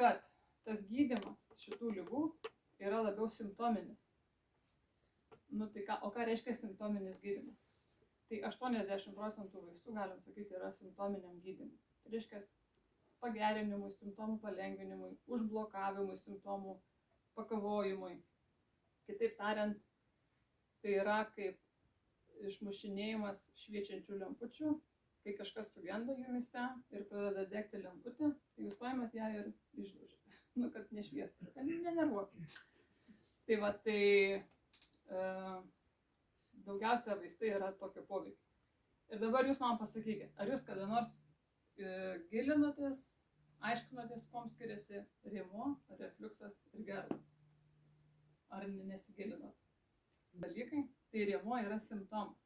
kad tas gydymas šitų ligų yra labiau simptominis. Nu, tai o ką reiškia simptominis gydymas? Tai 80% vaistų, galim sakyti, yra simptominiam gydymui. Tai reiškia pagerinimui, simptomų palengvinimui, užblokavimui, simptomų pakavojimui. Kitaip tariant, tai yra kaip išmušinėjimas šviečiančių lempučių, kai kažkas sugenda jumyse ir pradeda degti lemputė, tai jūs paimat ją ir išdaužite, nu, kad nešviestų, kad nenervuokit. Tai va, daugiausia vaistai yra tokio poveikio. Ir dabar jūs man pasakykit, ar jūs kada nors gilinotės, aiškinotės, kuom skiriasi rėmuo, refliuksas ir gerlas? Ar nesigilinot? Dalykai, tai rėmuo yra simptomas.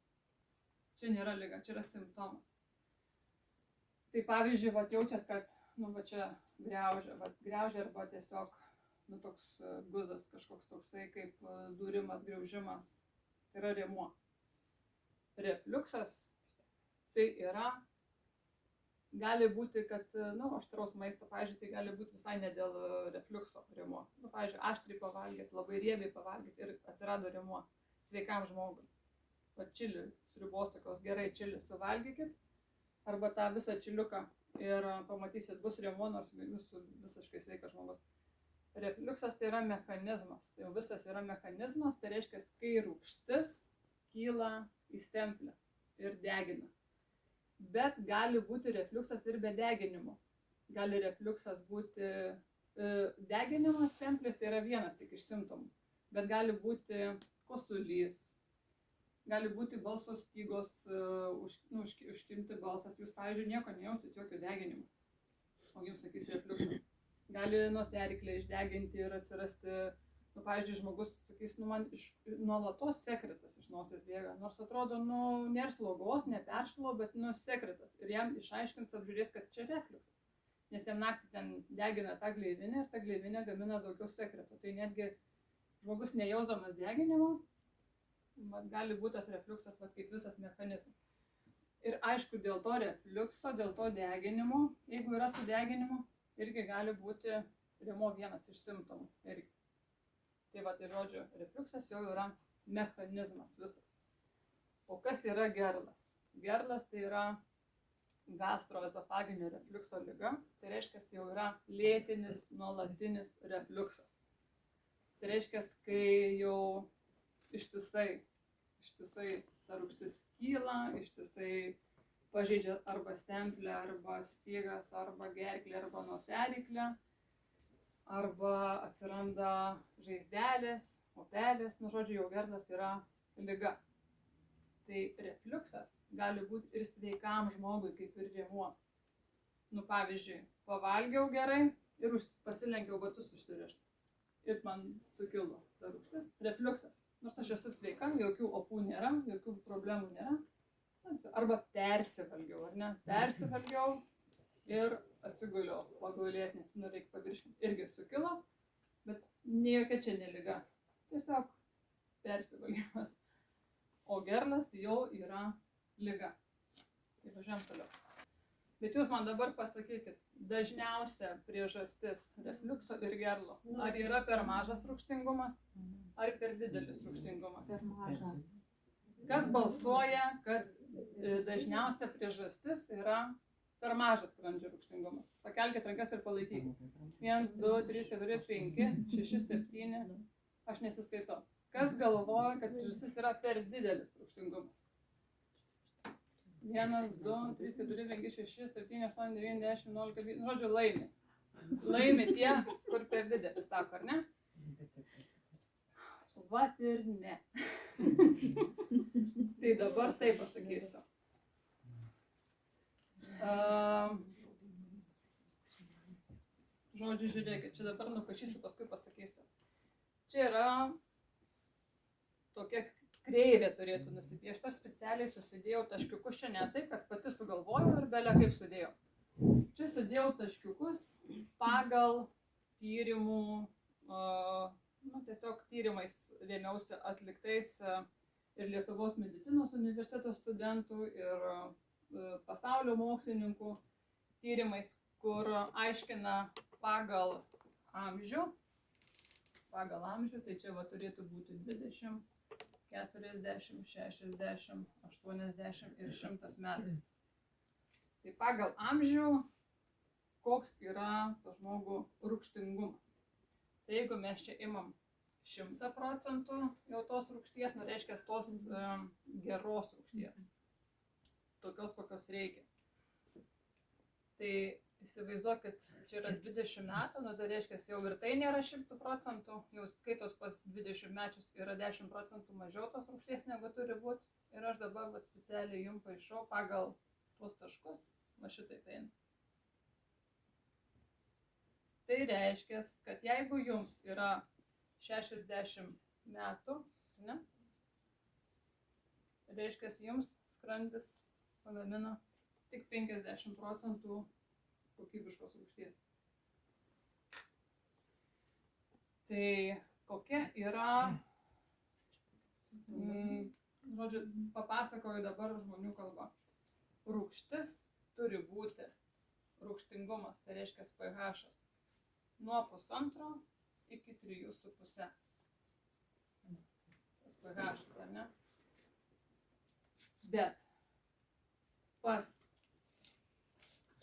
Čia nėra liga, čia yra simptomas. Tai pavyzdžiui, vat jaučiat, kad, nu, va čia griaužia arba tiesiog, nu, toks guzas kažkoks toksai, kaip dūrimas, griaužimas. Tai yra rėmuo. Refliuksas tai yra, gali būti, kad, nu, aštraus maisto, pavyzdžiui, tai gali būti visai ne dėl refliukso rėmuo. Nu, pavyzdžiui, aštriai pavalgyt, labai riebiai pavalgyt ir atsirado rėmuo sveikam žmogui. Va čili, sriubos tokios gerai čili suvalgykit, arba tą visą čiliuką ir pamatysit, bus rėmuo, nors jūsų visiškai sveikas žmogus. Refliuksas tai yra mechanizmas, tai jau visas yra mechanizmas, tai reiškia, kai rūgštis kyla į stemplę ir degina. Bet gali būti refliuksas ir be deginimo. Gali refliuksas būti, deginimas stemplės tai yra vienas tik iš simptomų, bet gali būti kosulys, gali būti balso stygos, užkimti balsas, jūs, pavyzdžiui, nieko nejausit jokio deginimo, o jums sakys refliuksas. Gali nosiaryklę išdeginti ir atsirasti, nu, pavyzdžiui, žmogus sakys, nu, man nuolatos sekretas iš nosies bėga, nors atrodo, nu, nėra slogos, neperšalo, bet, nu, sekretas. Ir jam išaiškins, apžiūrės, kad čia refliuksas. Nes jam naktį ten degina tą gleivinę ir ta gleivinė gamina daugiau sekreto. Tai netgi žmogus nejausdamas deginimo, gali būti tas refliuksas, kaip visas mechanizmas. Ir aišku, dėl to refliukso, dėl to deginimo, jeigu yra su deginimu, irgi gali būti rėmuo vienas iš simptomų. Irgi. Tai va, tai žodžiu, refliuksas jau yra mechanizmas visas. O kas yra gerlas? Gerlas tai yra gastroezofaginio refliukso liga. Tai reiškia, jau yra lėtinis, nuolatinis refliuksas. Tai reiškia, kai jau ištisai ta rūgštis kyla, ištisai pažeidžia arba stemplę, arba stygas, arba gerklę, arba nosiaryklę, arba atsiranda žaizdelės, opelės, nu, žodžiu, jau gerlas yra liga. Tai refliuksas gali būti ir sveikam žmogui, kaip ir rėmuo. Nu, pavyzdžiui, pavalgiau gerai ir pasilenkiau batus užsirišti. Ir man sukilo ta rūgštis, refliuksas. Nors aš esu sveika, jokių opų nėra, jokių problemų nėra. Arba persivalgiau, ar ne? Persivalgiau ir atsiguliau pagulėti, nes nu reikia pavirškinti. Irgi sukilo, bet ne jokia čia ne liga. Tiesiog persivalgymas. O gerlas jau yra liga. Tai važiuojam toliau. Bet jūs man dabar pasakykit, dažniausia priežastis refliukso ir gerlo. Ar yra per mažas rūgštingumas, ar per didelis rūgštingumas? Per mažas. Kas balsuoja, kad dažniausia priežastis yra per mažas skrandžio rūgštingumas? Pakelkite rankas ir palaikykite. 1, 2, 3, 4, 5, 6, 7. Aš nesiskaitau. Kas galvoja, kad priežastis yra per didelis rūgštingumas? 1, 2, 3, 4, 5, 6, 7, 8, 9, 10, 11, 12. Žodžiu, laimi. Laimi tie, kur per didelis, sako, ar ne? Vat ir ne. Tai dabar taip pasakysiu. Žodžiu, žiūrėkit, čia dabar nupašysiu, paskui pasakysiu. Čia yra tokia kreivė turėtų nusipiešti. Aš specialiai susidėjau taškiukus, čia ne taip, kad pati sugalvojau ir belia kaip sudėjau. Čia sudėjau taškiukus pagal tyrimų, nu, tiesiog tyrimais rėmiausi atliktais ir Lietuvos medicinos universiteto studentų, ir pasaulio mokslininkų tyrimais, kur aiškina, pagal amžių, tai čia va turėtų būti 20, 40, 60, 80 ir 100 metų. Tai pagal amžių, koks yra pas žmogų rūgštingumas. Tai jeigu mes čia imam 100% jau tos rūgšties, nu reiškia tos geros rūgšties, tokios kokios reikia. Tai įsivaizduokit, čia yra 20 metų, nu tai reiškia jau ir tai nėra 100%, jau skaitos pas 20 mečius yra 10% mažiau tos rūgšties negu turi būti. Ir aš dabar specialiai jums paišau pagal tuos taškus, va šitaip eina. Tai reiškia, kad jeigu jums yra 60 metų, ne, reiškia jums skrandis pagamina tik 50% kokybiškos rūgšties. Tai kokia yra, žodžiu, papasakoju dabar žmonių kalba. Rūgštis turi būti rūgštingumas, tai reiškia pH nuo 1,5 iki 3,5. Tas pH, ar ne? Bet pas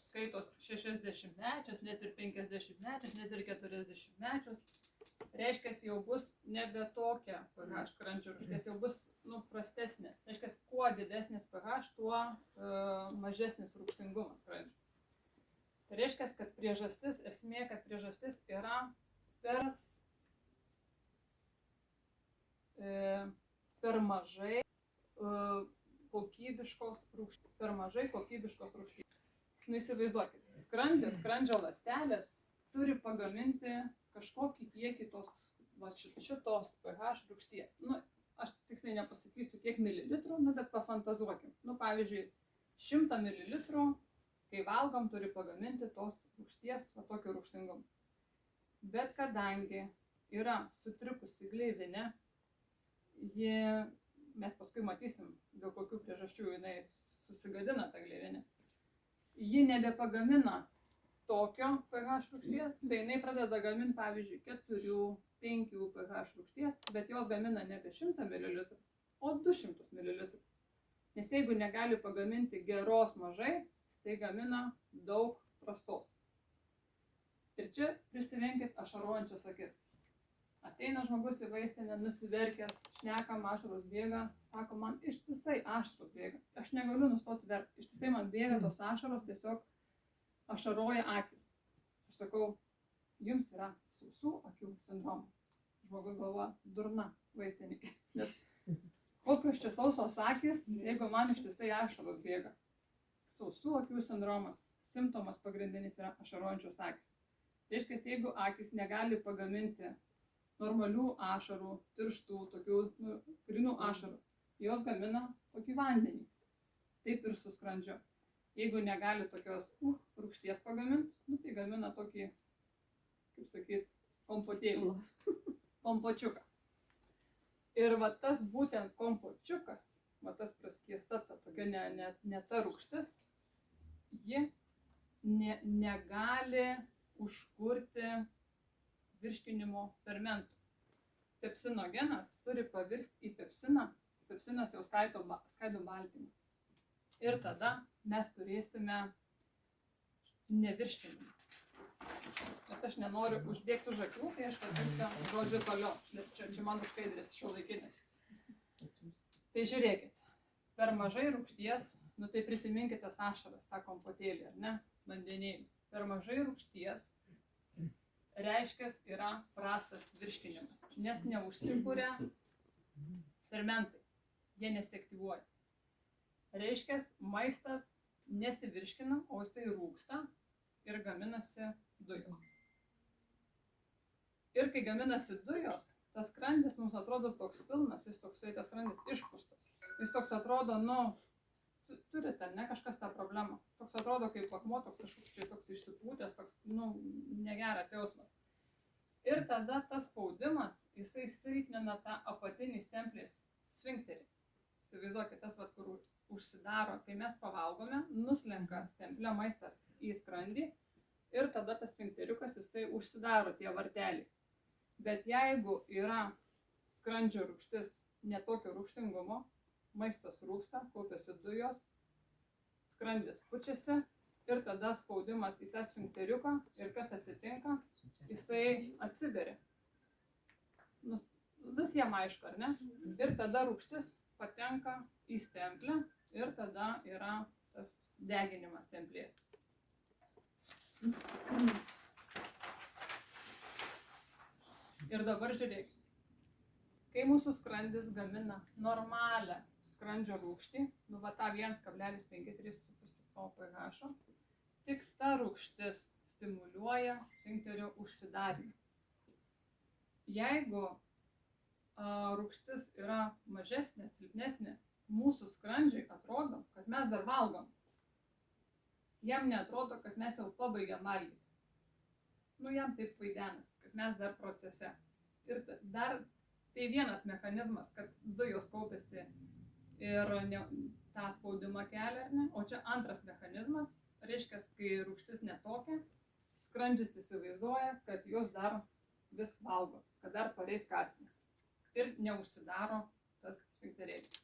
skaitos 60 mečius, net ir 50 mečius, net ir 40 mečius, reiškia, jau bus nebe tokia pH skrandžio rūgšties, jau bus prastesnė. Reiškia, kuo didesnis pH, tuo mažesnis rūgštingumas skrandžio. Tai reiškia, kad priežastis, esmė, kad priežastis yra per mažai kokybiškos rūgšties. Nu, įsivaizduokit, skrandžio ląstelės turi pagaminti kažkokį kiekį šitos pH rūgšties. Nu, aš tiksliai nepasakysiu, kiek mililitrų, bet pafantazuokim. Nu, pavyzdžiui, 100 mililitrų, kai valgom, turi pagaminti tos rūgšties, va tokio rūgštingumo. Bet kadangi yra sutrikusi gleivinė, mes paskui matysim, dėl kokių priežasčių jinai susigadina tą gleivinę. Ji nebepagamina tokio pH rūgšties, tai jinai pradeda gaminti, pavyzdžiui, 4-5 pH rūgšties, bet jos gamina nebe 100 ml, o 200 ml. Nes jeigu negali pagaminti geros mažai, tai gamina daug prastos. Ir čia prisiminkit ašaruojančias akis. Ateina žmogus į vaistinę, nusiverkęs, šnekam, ašaros bėga, sako, man ištisai ašaros bėga. Aš negaliu nustoti verkti, ištisai man bėga tos ašaros, tiesiog ašaroja akis. Aš sakau, jums yra sausų akių sindromas. Žmogus galvoja, durna vaistinė. Nes kokios čia sausos akis, jeigu man ištisai ašaros bėga. Sausų akių sindromas, simptomas pagrindinis yra ašarojančios akis. Tai reiškia, jeigu akis negali pagaminti normalių ašarų, tirštų, tokių grinų ašarų, jos gamina tokį vandenį. Taip ir su skrandžiu. Jeigu negali tokios rūgšties pagaminti, tai gamina tokį, kaip sakyt, kompotėlį, kompočiuką. Ir va tas būtent kompočiukas, va tas praskiesta, ta tokia ne ta rūgštis, ji negali užkurti virškinimo fermentų. Pepsinogenas turi pavirsti į pepsiną, pepsinas jau skaido baltymą. Ir tada mes turėsime nevirškinimą. Bet aš nenoriu užbėgti už akių, tai aš viską žodžiu toliau. Čia mano skaidrės šiuolaikinės. Tai žiūrėkit, per mažai rūgšties, tai prisiminkite tas ašaras, tą kompotėlį, ar ne, vandenėlį. Per mažai rūgšties reiškia yra prastas virškinimas, nes neužsikūria fermentai, jie nesiaktyvuoja. Reiškia, maistas nesivirškina, o jisai rūgsta ir gaminasi dujos. Ir kai gaminasi dujos, tas skrandis mums atrodo toks pilnas, jis toksai, tas skrandis išpūstas. Jis toks atrodo, turite, ne, kažkas tą problemą. Toks atrodo kaip akmuo, toks išsipūtęs, toks, negeras jausmas. Ir tada tas spaudimas, jisai silpnina tą apatinį stemplės sfinkterį. Įsivaizduokit, tas, kur užsidaro, kai mes pavalgome, nuslenka stemplė maistas į skrandį ir tada tas sfinkteriukas jisai užsidaro tie varteliai. Bet jeigu yra skrandžio rūgštis netokio rūgštingumo, maistas rūgsta, kaupiasi dujos, skrandis pučiasi ir tada spaudimas į tą sfinkteriuką ir kas atsitinka, jisai atsiveria. Visiems aišku, ar ne? Ir tada rūgštis patenka į stemplę ir tada yra tas deginimas stemplės. Ir dabar žiūrėkit, kai mūsų skrandis gamina normalią skrandžio rūgštį, va tą 1,53 pH, tik ta rūgštis stimuliuoja sfinkterio užsidarymą. Jeigu rūgštis yra mažesnė, silpnesnė, mūsų skrandžiui atrodo, kad mes dar valgom. Jam neatrodo, kad mes jau pabaigėm valgyti. Jam taip vaidenasi, kad mes dar procese. Ir dar tai vienas mechanizmas, kad dujos kaupiasi ir tą spaudimą kelia, ar ne? O čia antras mechanizmas, reiškia, kai rūgštis netokia, skrandžis įsivaizduoja, kad jūs dar vis valgot, kad dar pareis kąsnis. Ir neužsidaro tas sfinkterėlis.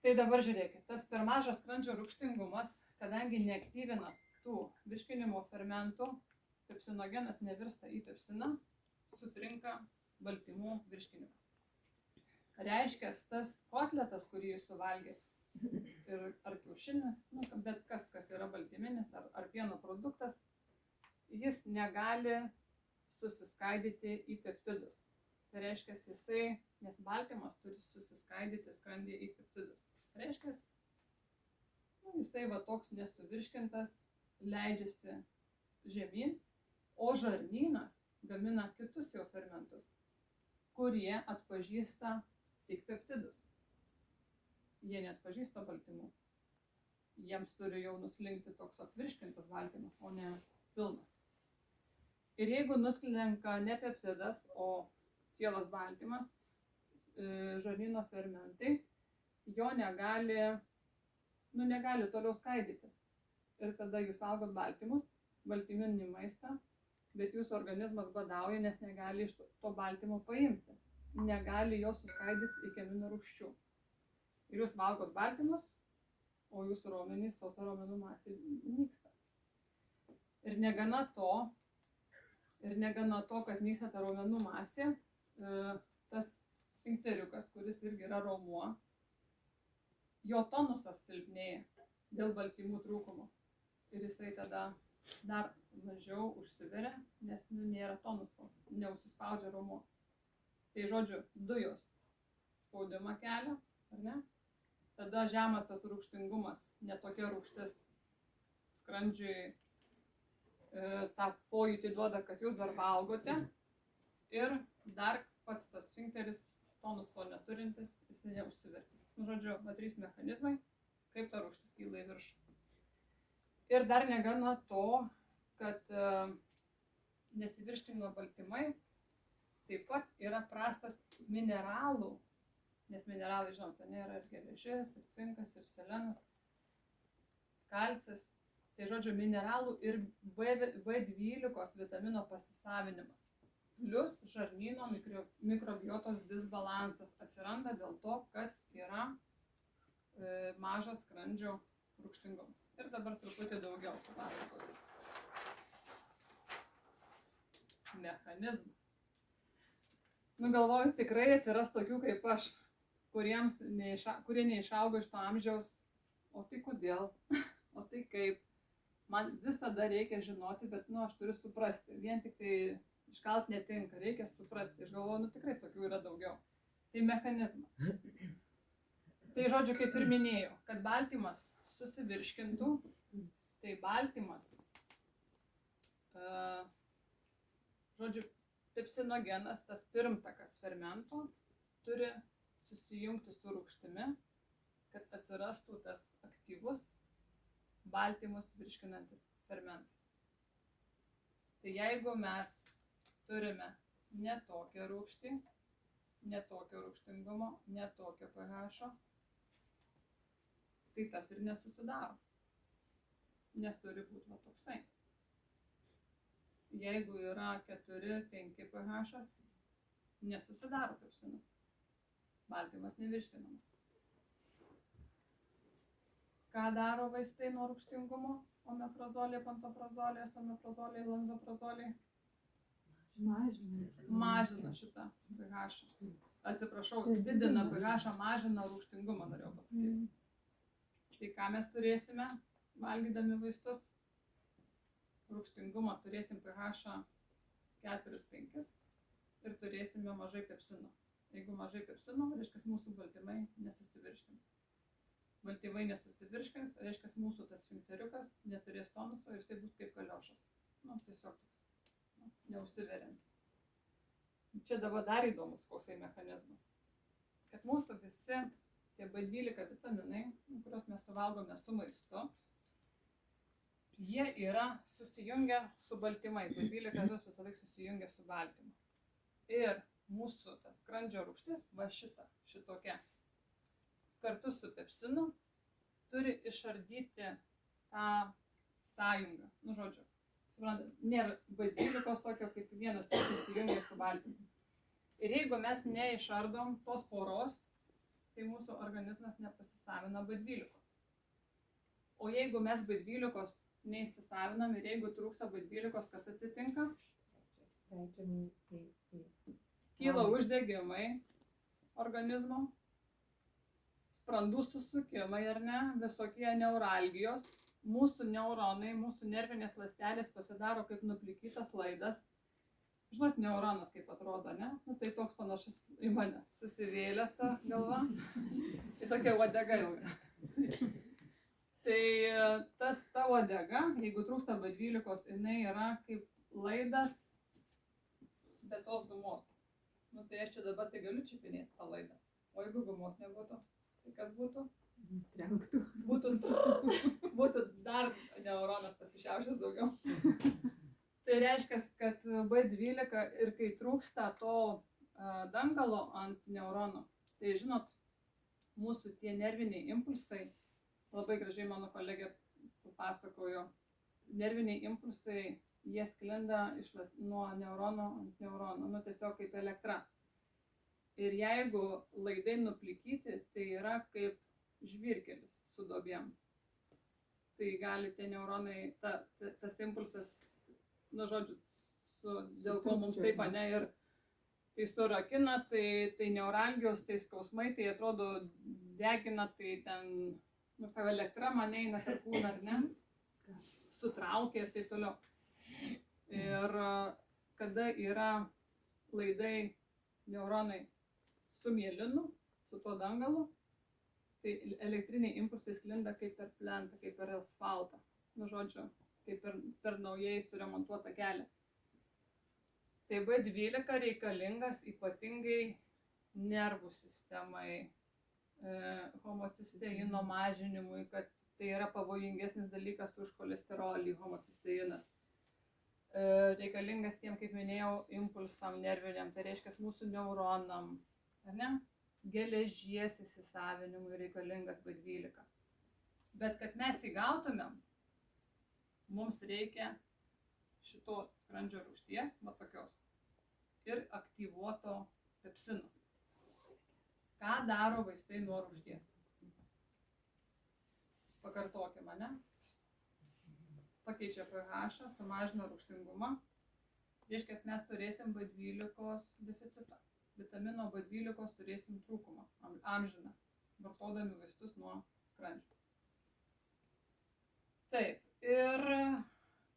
Tai dabar žiūrėkit, tas per mažas skrandžio rūgštingumas, kadangi neaktyvina tų virškinimo fermentų, pepsinogenas nevirsta į pepsiną, sutrinka baltymų virškinimas. Reiškia, tas kotletas, kurį jūs suvalgėt, ar kiaušinis, bet kas yra baltyminis, ar pieno produktas, jis negali susiskaidyti į peptidus. Tai reiškia, jisai, nes baltymas turi susiskaidyti skrandyje į peptidus. Tai reiškia, jisai toks nesuvirškintas, leidžiasi žemyn, o žarnynas gamina kitus jo fermentus, kurie atpažįsta tik peptidus. Jie neatpažįsta baltymų. Jiems turi jau nuslinkti toks apvirškintas baltymas, o ne pilnas. Ir jeigu nuslenka ne peptidas, o cielas baltymas, žarnyno fermentai, jo negali toliau skaidyti. Ir tada jūs valgot baltymus, baltyminį maistą, bet jūsų organizmas badauja, nes negali iš to baltymo paimti. Negali jo suskaidyti iki aminorūgščių. Ir jūs valgot baltymus, o jūsų raumenys, sausa raumenų masė nyksta. Ir negana to, kad nyksta ta raumenų masė, tas sfinkteriukas, kuris irgi yra raumuo, jo tonusas silpnėja dėl baltymų trūkumo. Ir jisai tada dar mažiau užsiveria, nes nėra tonuso, neužsispaudžia raumuo. Tai žodžiu, dujos spaudimą kelia, ar ne? Tada žemas tas rūgštingumas, netokia rūgštis skrandžiui tą pojūtį duoda, kad jūs dar valgote. Ir dar pats tas sfinkteris tonuso neturintis, jis neužsiverti. Žodžiu, 3 mechanizmai, kaip ta rūgštis kyla į viršų. Ir dar negana to, kad nesivirškino baltymai, taip pat yra prastas mineralų, nes mineralai, žinom, ten yra ir geležis, ir cinkas, ir selenas, kalcis, tai žodžiu mineralų ir B12 vitamino pasisavinimas. Plius žarnyno mikrobiotos disbalansas atsiranda dėl to, kad yra mažas skrandžio rūgštingumas. Ir dabar truputį daugiau papasakosiu. Mechanizmų. Galvoju, tikrai atsiras tokių kaip aš, kurie neišaugo iš to amžiaus. O tai kodėl? O tai kaip? Man visada reikia žinoti, bet aš turiu suprasti. Vien tik tai iškalt netinka, reikia suprasti. Aš galvoju, tikrai tokių yra daugiau. Tai mechanizmas. Tai žodžiu, kaip ir minėjau, kad baltymas susivirškintų, tai baltymas, žodžiu, pepsinogenas, tas pirmtakas fermento, turi susijungti su rūgštimi, kad atsirastų tas aktyvus baltymus virškinantis fermentas. Tai jeigu mes turime netokią rūgštį, netokio rūgštingumo, netokio pH, tai tas ir nesusidaro, nes turi būti toksai. jeigu yra 4-5 pH, nesusidaro pepsinas. Baltymas nevirškinamas. Ką daro vaistai nuo rūgštingumo? Omeprazoliai, pantoprazoliai, esomeprazoliai, lanzoprazoliai. Mažina šitą pH. Atsiprašau, didina pH, mažina rūgštingumą, norėjau pasakyti. Tai ką mes turėsime, valgydami vaistus? Rūgštingumą turėsim pH 4-5 ir turėsime mažai pepsino. Jeigu mažai pepsino, reiškia mūsų baltymai nesusivirškins. Baltymai nesusivirškins, reiškia mūsų tas sfinkteriukas neturės tonuso ir jisai bus kaip kaliošas. Tiesiog toks, neužsiveriantis. Čia dabar dar įdomus koksai mechanizmas. Kad mūsų visi tie B12 vitaminai, kuriuos mes suvalgome su maistu, jie yra susijungę su baltymais. B12 visą laiką susijungia su baltymu. Ir mūsų ta skrandžio rūgštis, va šitokia, kartu su pepsinu, turi išardyti tą sąjungą. Žodžiu, suprantat, nėra B12 tokio kaip vienas susijungia su baltymu. Ir jeigu mes neišardom tos poros, tai mūsų organizmas nepasisavina B12. O jeigu mes B12 neįsisavinam ir jeigu trūksta B12, kas atsitinka? Kyla uždegimai organizmo, sprandų susukimai ar ne, visokie neuralgijos, mūsų neuronai, mūsų nervinės ląstelės pasidaro kaip nuplikytas laidas. Žinot, neuronas kaip atrodo, ne? Tai toks panašus į mane, susivėlęs ta galva, tai tokia uodega ilga. Tai ta uodega, jeigu trūksta B12, jinai yra kaip laidas be tos gumos. Tai aš čia dabar tai galiu čiupinėti tą laidą. O jeigu gumos nebūtų, tai kas būtų? Trenktų. Būtų dar neuronas pasišiaušęs daugiau. Tai reiškia, kad B12 ir kai trūksta to dangalo ant neurono, tai žinot, mūsų tie nerviniai impulsai, labai gražiai mano kolegė pasakojo, nerviniai impulsai, jie sklinda nuo neurono ant neurono, tiesiog kaip elektra. Ir jeigu laidai nuplikyti, tai yra kaip žvyrkelis su duobėm. Tai gali tie neuronai, tas impulsas, žodžiu, dėl ko mums taip, ne, ir tai surakina, tai neuralgijos, tai skausmai, tai atrodo degina, tai ten, ta elektra mane eina per kūną, ar ne, sutraukia ir taip toliau. Ir kada yra laidai neuronai su mielinu, su tuo dangalu, tai elektriniai impulsai sklinda kaip per plentą, kaip per asfaltą. Žodžiu, kaip per naujai suremontuotą kelią. Tai B12 reikalingas ypatingai nervų sistemai, homocisteino mažinimui, kad tai yra pavojingesnis dalykas už cholesterolį, homocisteinas. Reikalingas tiem, kaip minėjau, impulsam nerviniam, tai reiškia mūsų neuronam, ar ne? Geležies įsisavinimui reikalingas B12. Bet kad mes įgautumėm, mums reikia šitos skrandžio rūgšties, va tokios, ir aktyvuoto pepsino. Ką daro vaistai nuo rūgšties? Pakartokime, ne? Pakeičia pH, sumažina rūgštingumą. Reiškia, mes turėsim B12 deficitą. Vitamino B12 turėsim trūkumą, amžiną, vartodami vaistus nuo skrandžio. Taip, ir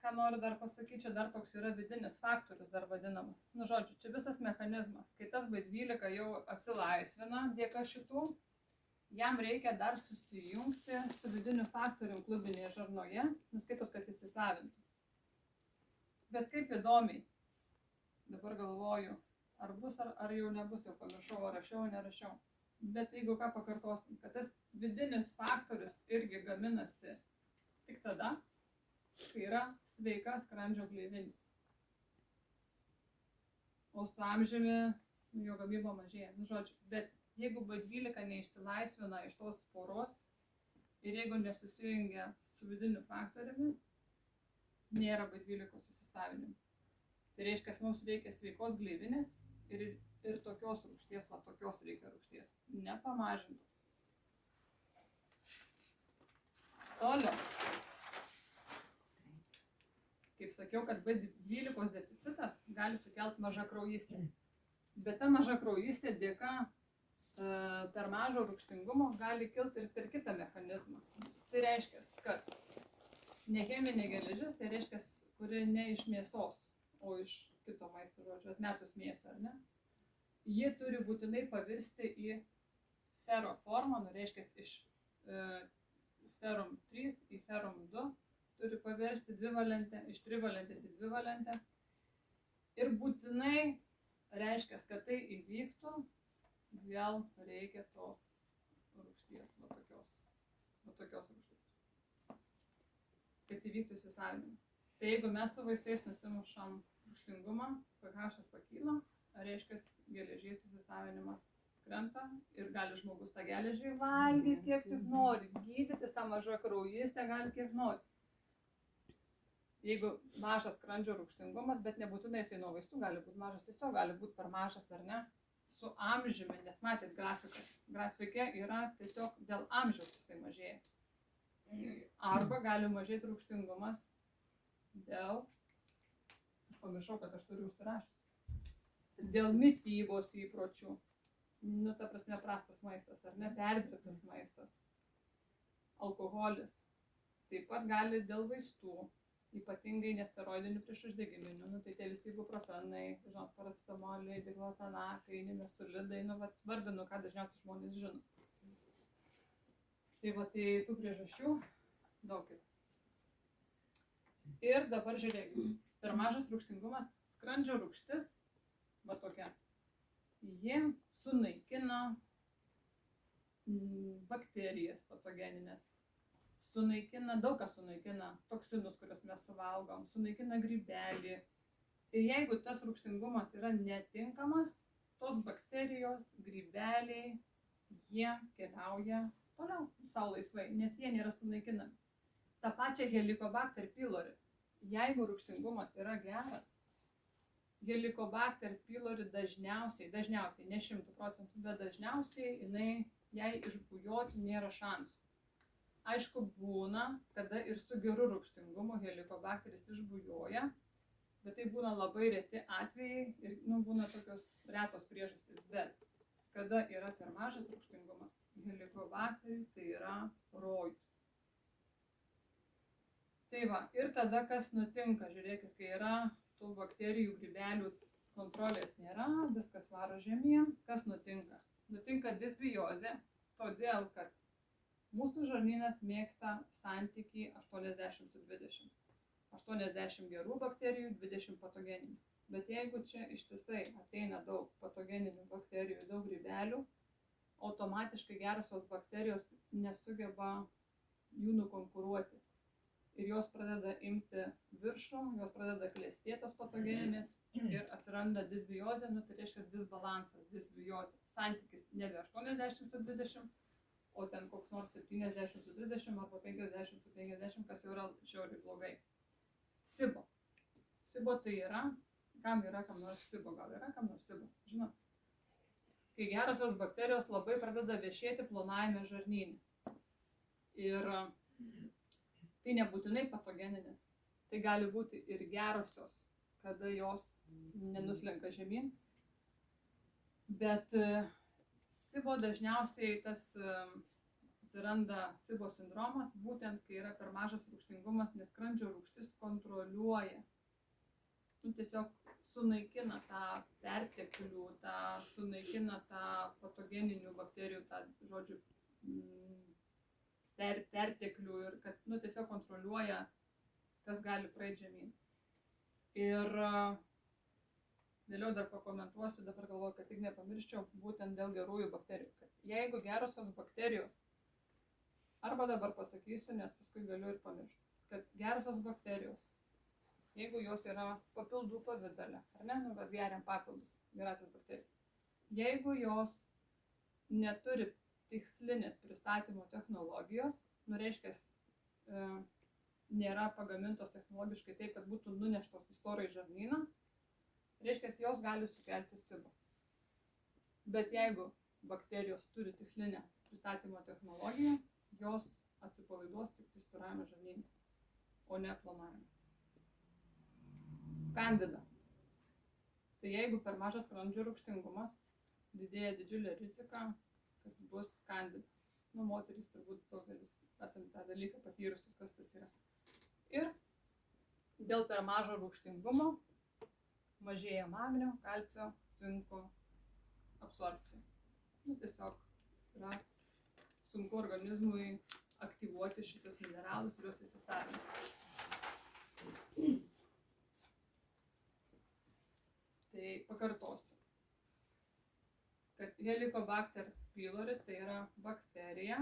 ką noriu dar pasakyti, čia dar toks yra vidinis faktorius dar vadinamas. Žodžiu, čia visas mechanizmas. Kai tas B12 jau atsilaisvina dėka šitų, jam reikia dar susijungti su vidiniu faktorium klubinėje žarnoje, nuskaitos, kad įsisavintų. Bet kaip įdomiai, dabar galvoju, ar bus, ar jau nebus, jau pamiršau, ar rašiau, nerašiau. Bet jeigu ką pakartosim, kad tas vidinis faktorius irgi gaminasi tik tada, kai yra sveika skrandžio gleivinė. O su amžiumi jo gamyba mažėja. Žodžiu, bet jeigu B12 neišsilaisvina iš tos poros ir jeigu nesusijungia su vidiniu faktoriumi, nėra B12 įsisavinimo. Tai reiškia, mums reikia sveikos gleivinės ir tokios rūgšties, va tokios reikia rūgšties, nepamažintos. Toliau. Kaip sakiau, kad B12 deficitas gali sukelti mažakraujystę. Bet ta mažakraujystė dėka per mažo rūgštingumo gali kilti ir per kitą mechanizmą. Tai reiškia, kad necheminė geležis, tai reiškia, kuri ne iš mėsos, o iš kito maisto, žodžiu, atmetus mėsą, ar ne? Ji turi būtinai pavirsti į fero formą, reiškia, iš ferum 3 į ferum 2, turi pavirsti dvivalentę, iš trivalentės į dvivalentę. Ir būtinai reiškia, kad tai įvyktų, vėl reikia tos rūgšties, va tokios rūgšties, kad įvyktų įsisavinimas. Tai jeigu mes su vaistais nusimušam rūgštingumą, pH pakyla, reiškia, geležies įsisavinimas krenta ir gali žmogus tą geležį valgyti kiek tik nori, gydytis tą mažą kraujystę gali kiek nori. Jeigu mažas skrandžio rūgštingumas, bet nebūtinai jisai nuo vaistų gali būti mažas, tiesiog gali būti per mažas ar ne, su amžiumi, nes matėt grafike yra tiesiog dėl amžiaus jisai mažėja. Arba gali mažėti rūgštingumas dėl, aš pamiršau, kad aš turiu užsirašęs, dėl mitybos įpročių, nu ta prasme prastas maistas ar ne, perdirbtas maistas, alkoholis, taip pat gali dėl vaistų, ypatingai nesteroidinių priešuždegiminių, nu tai tie visi ibuprofenai, žinot, paracetamoliai, diklofenakai, nimesulidai, nu vat vardinu, ką dažniausiai žmonės žino. Tai va, tai tų priežasčių daug yra. Ir dabar žiūrėkime, per mažas rūgštingumas, skrandžio rūgštis, va tokia, ji sunaikina bakterijas patogeninės, sunaikina, daug kas sunaikina toksinus, kuriuos mes suvalgom, sunaikina grybelį. Ir jeigu tas rūgštingumas yra netinkamas, tos bakterijos, grybeliai, jie keliauja toliau savo laisvai, nes jie nėra sunaikinami. Ta pačia Helicobacter pylori, jeigu rūgštingumas yra geras, Helicobacter pylori dažniausiai, ne 100%, bet dažniausiai jai išbujoti nėra šansų. Aišku, būna, kada ir su geru rūgštingumu helikobakteris išbujoja, bet tai būna labai reti atvejai ir būna tokios retos priežastys. Bet kada yra per mažas rūgštingumas, helikobakteriui tai yra rojus. Tai va, ir tada kas nutinka, žiūrėkit, kai yra tų bakterijų, grybelių kontrolės nėra, viskas varo žemyn, kas nutinka? Nutinka disbiozė, todėl kad mūsų žarnynas mėgsta santykį 80/20. 80 gerų bakterijų, 20 patogeninių. Bet jeigu čia ištisai ateina daug patogeninių bakterijų, daug grybelių, automatiškai gerosios bakterijos nesugeba jų nukonkuruoti. Ir jos pradeda imti viršų, jos pradeda klestėtos patogeninės ir atsiranda disbiozė, tai reiškia disbalansas, disbiozė. Santykis nebe 80/20, o ten koks nors 70/30 arba 50/50, kas jau yra žiauriai blogai. SIBO. SIBO tai yra, kam nors SIBO, gal yra kam nors SIBO, žinot. Kai gerosios bakterijos labai pradeda viešėti plonajame žarnyne. Ir tai nebūtinai patogeninės, tai gali būti ir gerosios, kada jos nenuslenka žemyn. Bet SIBO dažniausiai tas atsiranda SIBO sindromas, būtent kai yra per mažas rūgštingumas, nes skrandžio rūgštis kontroliuoja. Tiesiog sunaikina tą perteklių, sunaikina tą patogeninių bakterijų, tą žodžiu perteklių ir kad tiesiog kontroliuoja, kas gali praeiti žemyn. Ir vėliau dar pakomentuosiu, dabar galvoju, kad tik nepamirščiau, būtent dėl gerųjų bakterijų. Kad jeigu gerosios bakterijos, arba dabar pasakysiu, nes paskui galiu ir pamiršti, kad gerosios bakterijos, jeigu jos yra papildų pavidale, ar ne, bet geriam papildus, gerasias bakterijas, jeigu jos neturi tikslinės pristatymo technologijos, reiškia, nėra pagamintos technologiškai taip, kad būtų nuneštos į storąjį žarnyną, reiškia, jos gali sukelti SIBO. Bet jeigu bakterijos turi tikslinę pristatymo technologiją, jos atsipalaiduos tik tai storajame žarnyne, o ne plonajame. Kandida. Tai jeigu per mažas skrandžio rūgštingumas, didėja didžiulė rizika, kad bus kandida. Moterys turbūt daugelis esam tą dalyką patyrusius, kas tas yra. Ir dėl per mažo rūgštingumo mažėja magnio, kalcio, cinko absorbcija. Tiesiog yra sunku organizmui aktyvuoti šitus mineralus ir juos įsisavinti. Tai pakartosiu, kad Helicobacter pylori tai yra bakterija,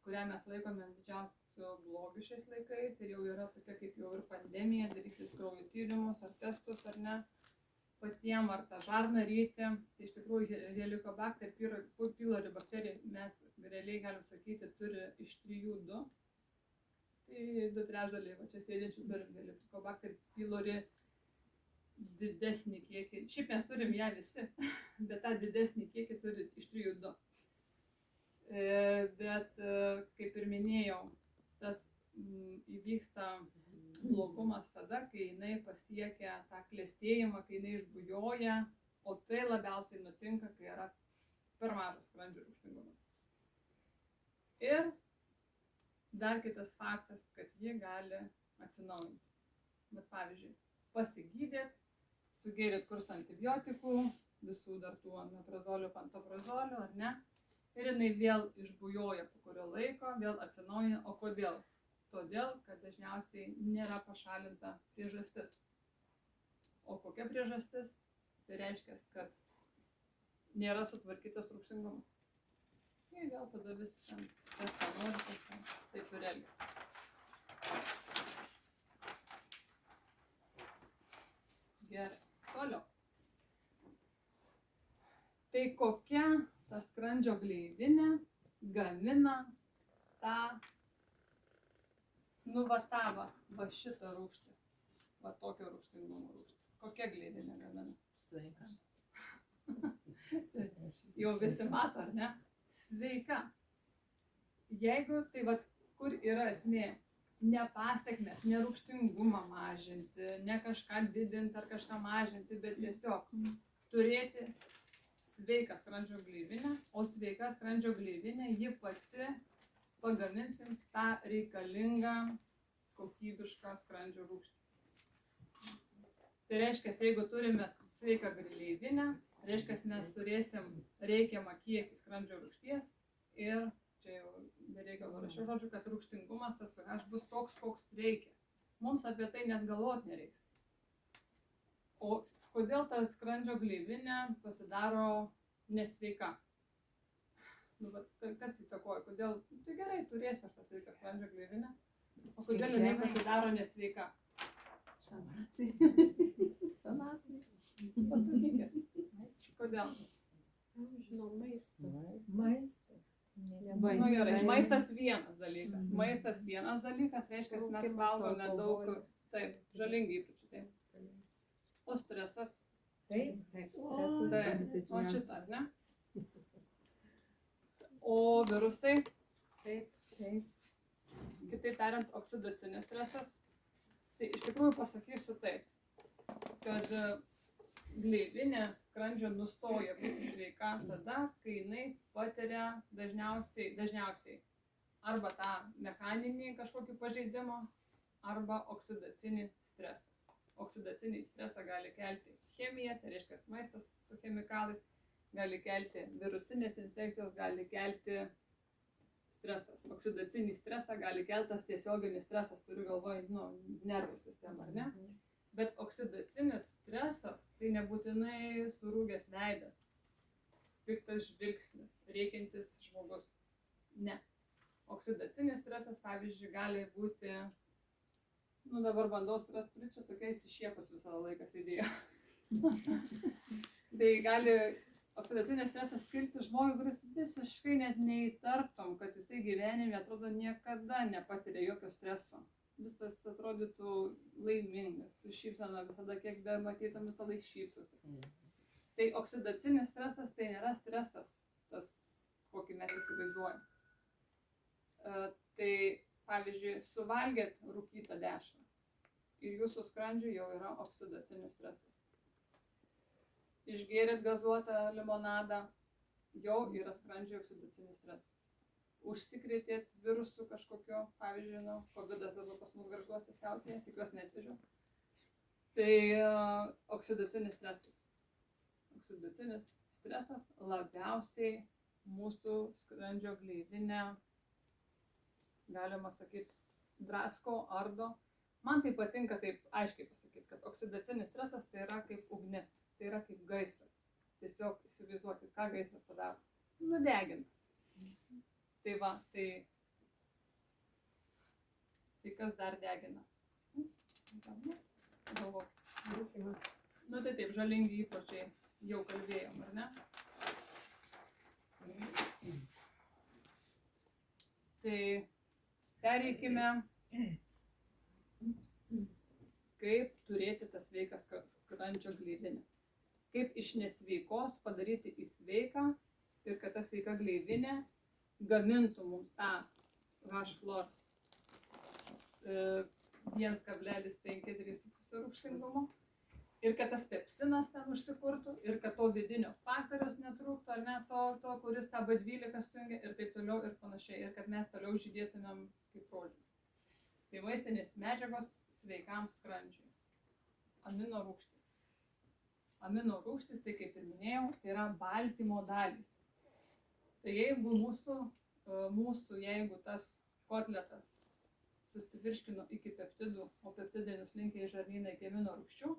kurią mes laikome didžiausiu blogiu šiais laikais ir jau yra tokia kaip jau ir pandemija, darytis kraujo tyrimus ar testus ar ne, patiem ar tą žarną ryti. Tai iš tikrųjų Helicobacter pylori bakterija mes realiai galim sakyti turi iš 3-2. Tai 2/3 va čia sėdinčių turi Helicobacter pylori didesnį kiekį. Šiaip mes turim ją visi, bet tą didesnį kiekį turi iš 3-2. Bet kaip ir minėjau, tas įvyksta blogumas tada, kai jinai pasiekia tą klestėjimą, kai jinai išbujoja, o tai labiausiai nutinka, kai yra per mažas skrandžio rūgštingumas. Ir dar kitas faktas, kad ji gali atsinaujinti. Bet pavyzdžiui, pasigydėt, sugėrėt kursą antibiotikų, visų dar tų omeprazolių, pantoprazolių, ar ne? Ir jinai vėl išbujoja po kurio laiko, vėl atsinaujina. O kodėl? Todėl, kad dažniausiai nėra pašalinta priežastis. O kokia priežastis? Tai reiškia, kad nėra sutvarkytas rūgštingumas. Ir vėl tada vis ten, kas ką nori, taip ir elgis. Gerai, toliau. Tai kokia ta skrandžio gleivinė gamina tą nuvatavą va šitą rūgštį, va tokio rūgštingumo rūgštį. Kokia gleivinė gamina? Sveika. Jau visi mato, ar ne? Sveika. Jeigu, tai va kur yra esmė? Ne pasekmes, ne rūgštingumą mažinti, ne kažką didinti ar kažką mažinti, bet tiesiog turėti sveiką skrandžio gleivinę, o sveika skrandžio gleivinė ji pati pagamins jums tą reikalingą kokybišką skrandžio rūgštį. Tai reiškia, jeigu turime sveiką gleivinę, reiškia, mes turėsim reikiamą kiekį skrandžio rūgšties ir čia jau bereikalo rašiau žodžiu, kad rūgštingumas tas pH bus toks, koks reikia. Mums apie tai net galvoti nereiks. O kodėl ta skrandžio gleivinė pasidaro nesveika? Kas įtakoja? Kodėl? Tai gerai, turėsiu aš tą sveiką skrandžio gleivinę. O kodėl jinai pasidaro nesveika? Senatvė. Pasakykit. Kodėl? Žinau, maistas. Nu gerai, maistas vienas dalykas. Maistas vienas dalykas, reiškia, mes valgome daug, taip, žalingi įpročiai, taip. O stresas? Taip, stresas. Taip, o šitą, ar ne? O virusai? Taip. Kitaip tariant, oksidacinis stresas. Tai iš tikrųjų pasakysiu taip, kad gleivinė skrandžio nustoja būti sveika tada, kai jinai patiria dažniausiai arba tą mechaninį kažkokį pažeidimą, arba oksidacinį stresą. Oksidacinį stresą gali kelti chemija, tai reiškia maistas su chemikalais, gali kelti virusinės infekcijos, gali kelti stresas. Oksidacinį stresą gali keltas tiesioginis stresas, turiu galvoje, nervų sistemą, ar ne? Bet oksidacinis stresas tai nebūtinai surūgęs veidas, piktas žvilgsnis, rėkiantis žmogus. Ne. Oksidacinis stresas, pavyzdžiui, gali būti, dabar bandau stresą turėti, čia tokia įsišiepus visą laiką sėdėjo. Tai gali oksidacinis stresas kilti žmogui, kuris visiškai net neįtartum, kad jisai gyvenime atrodo niekada nepatiria jokio streso. visas atrodytų laimingas, su šypsena visada, kiek be matytum, visada šypsosi. Tai oksidacinis stresas tai nėra stresas, tas, kokį mes įsivaizduojam. Tai, pavyzdžiui, suvalgėt rūkytą dešrą ir jūsų skrandžiui jau yra oksidacinis stresas. Išgėrėt gazuotą limonadą, jau yra skrandžio oksidacinis stresas. Užsikrėtėt virusų kažkokio, pavyzdžiui, COVID-as dabar pas mus Gargžduose siautėja, tikiuosi neatvežiau. Tai oksidacinis stresas. Oksidacinis stresas labiausiai mūsų skrandžio gleivinę, galima sakyti, drasko, ardo. Man tai patinka taip aiškiai pasakyti, kad oksidacinis stresas tai yra kaip ugnis, tai yra kaip gaisras. Tiesiog įsivaizduokit, ką gaisras padaro. Nudegina. Tai va, tai kas dar degina? Galvok. Nu tai taip, žalingi įpročiai, jau kalbėjom, ar ne? Tai pereikime, kaip turėti tą sveiką skrandžio gleivinę. Kaip iš nesveikos padaryti į sveiką ir kad ta sveika gleivinė gamintų mums tą H-chlor 1,5-3,5 rūgštingumo ir kad tas pepsinas ten užsikurtų ir kad to vidinio faktoriaus netrūktų, ar ne, to kuris tą B12 sujungia ir taip toliau ir panašiai, ir kad mes toliau žydėtumėm kaip rožės. Tai maistinės medžiagos sveikam skrandžiui. Amino rūgštys. Amino rūgštys, tai kaip ir minėjau, tai yra baltymo dalys. Tai jeigu jeigu tas kotletas susivirškino iki peptidų, o peptidai nuslinkia į žarnyną iki amino rūgščių,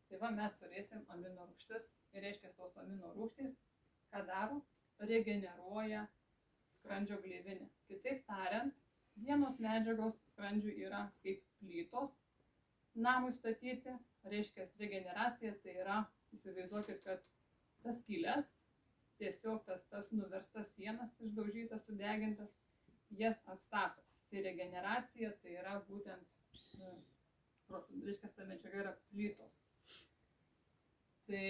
tai va mes turėsim amino rūgštis ir reiškia tos amino rūgštys, ką daro, regeneruoja skrandžio gleivinę. Kitaip tariant, vienos medžiagos skrandžiui yra kaip plytos namui statyti, reiškia regeneracija, tai yra, įsivaizduokit, kad tas skyles, tiesiog tas nuverstas sienas, išdaužytas, sudegintas, jas atstato. Tai regeneracija, tai yra būtent, reiškia, ta medžiaga yra plytos. Tai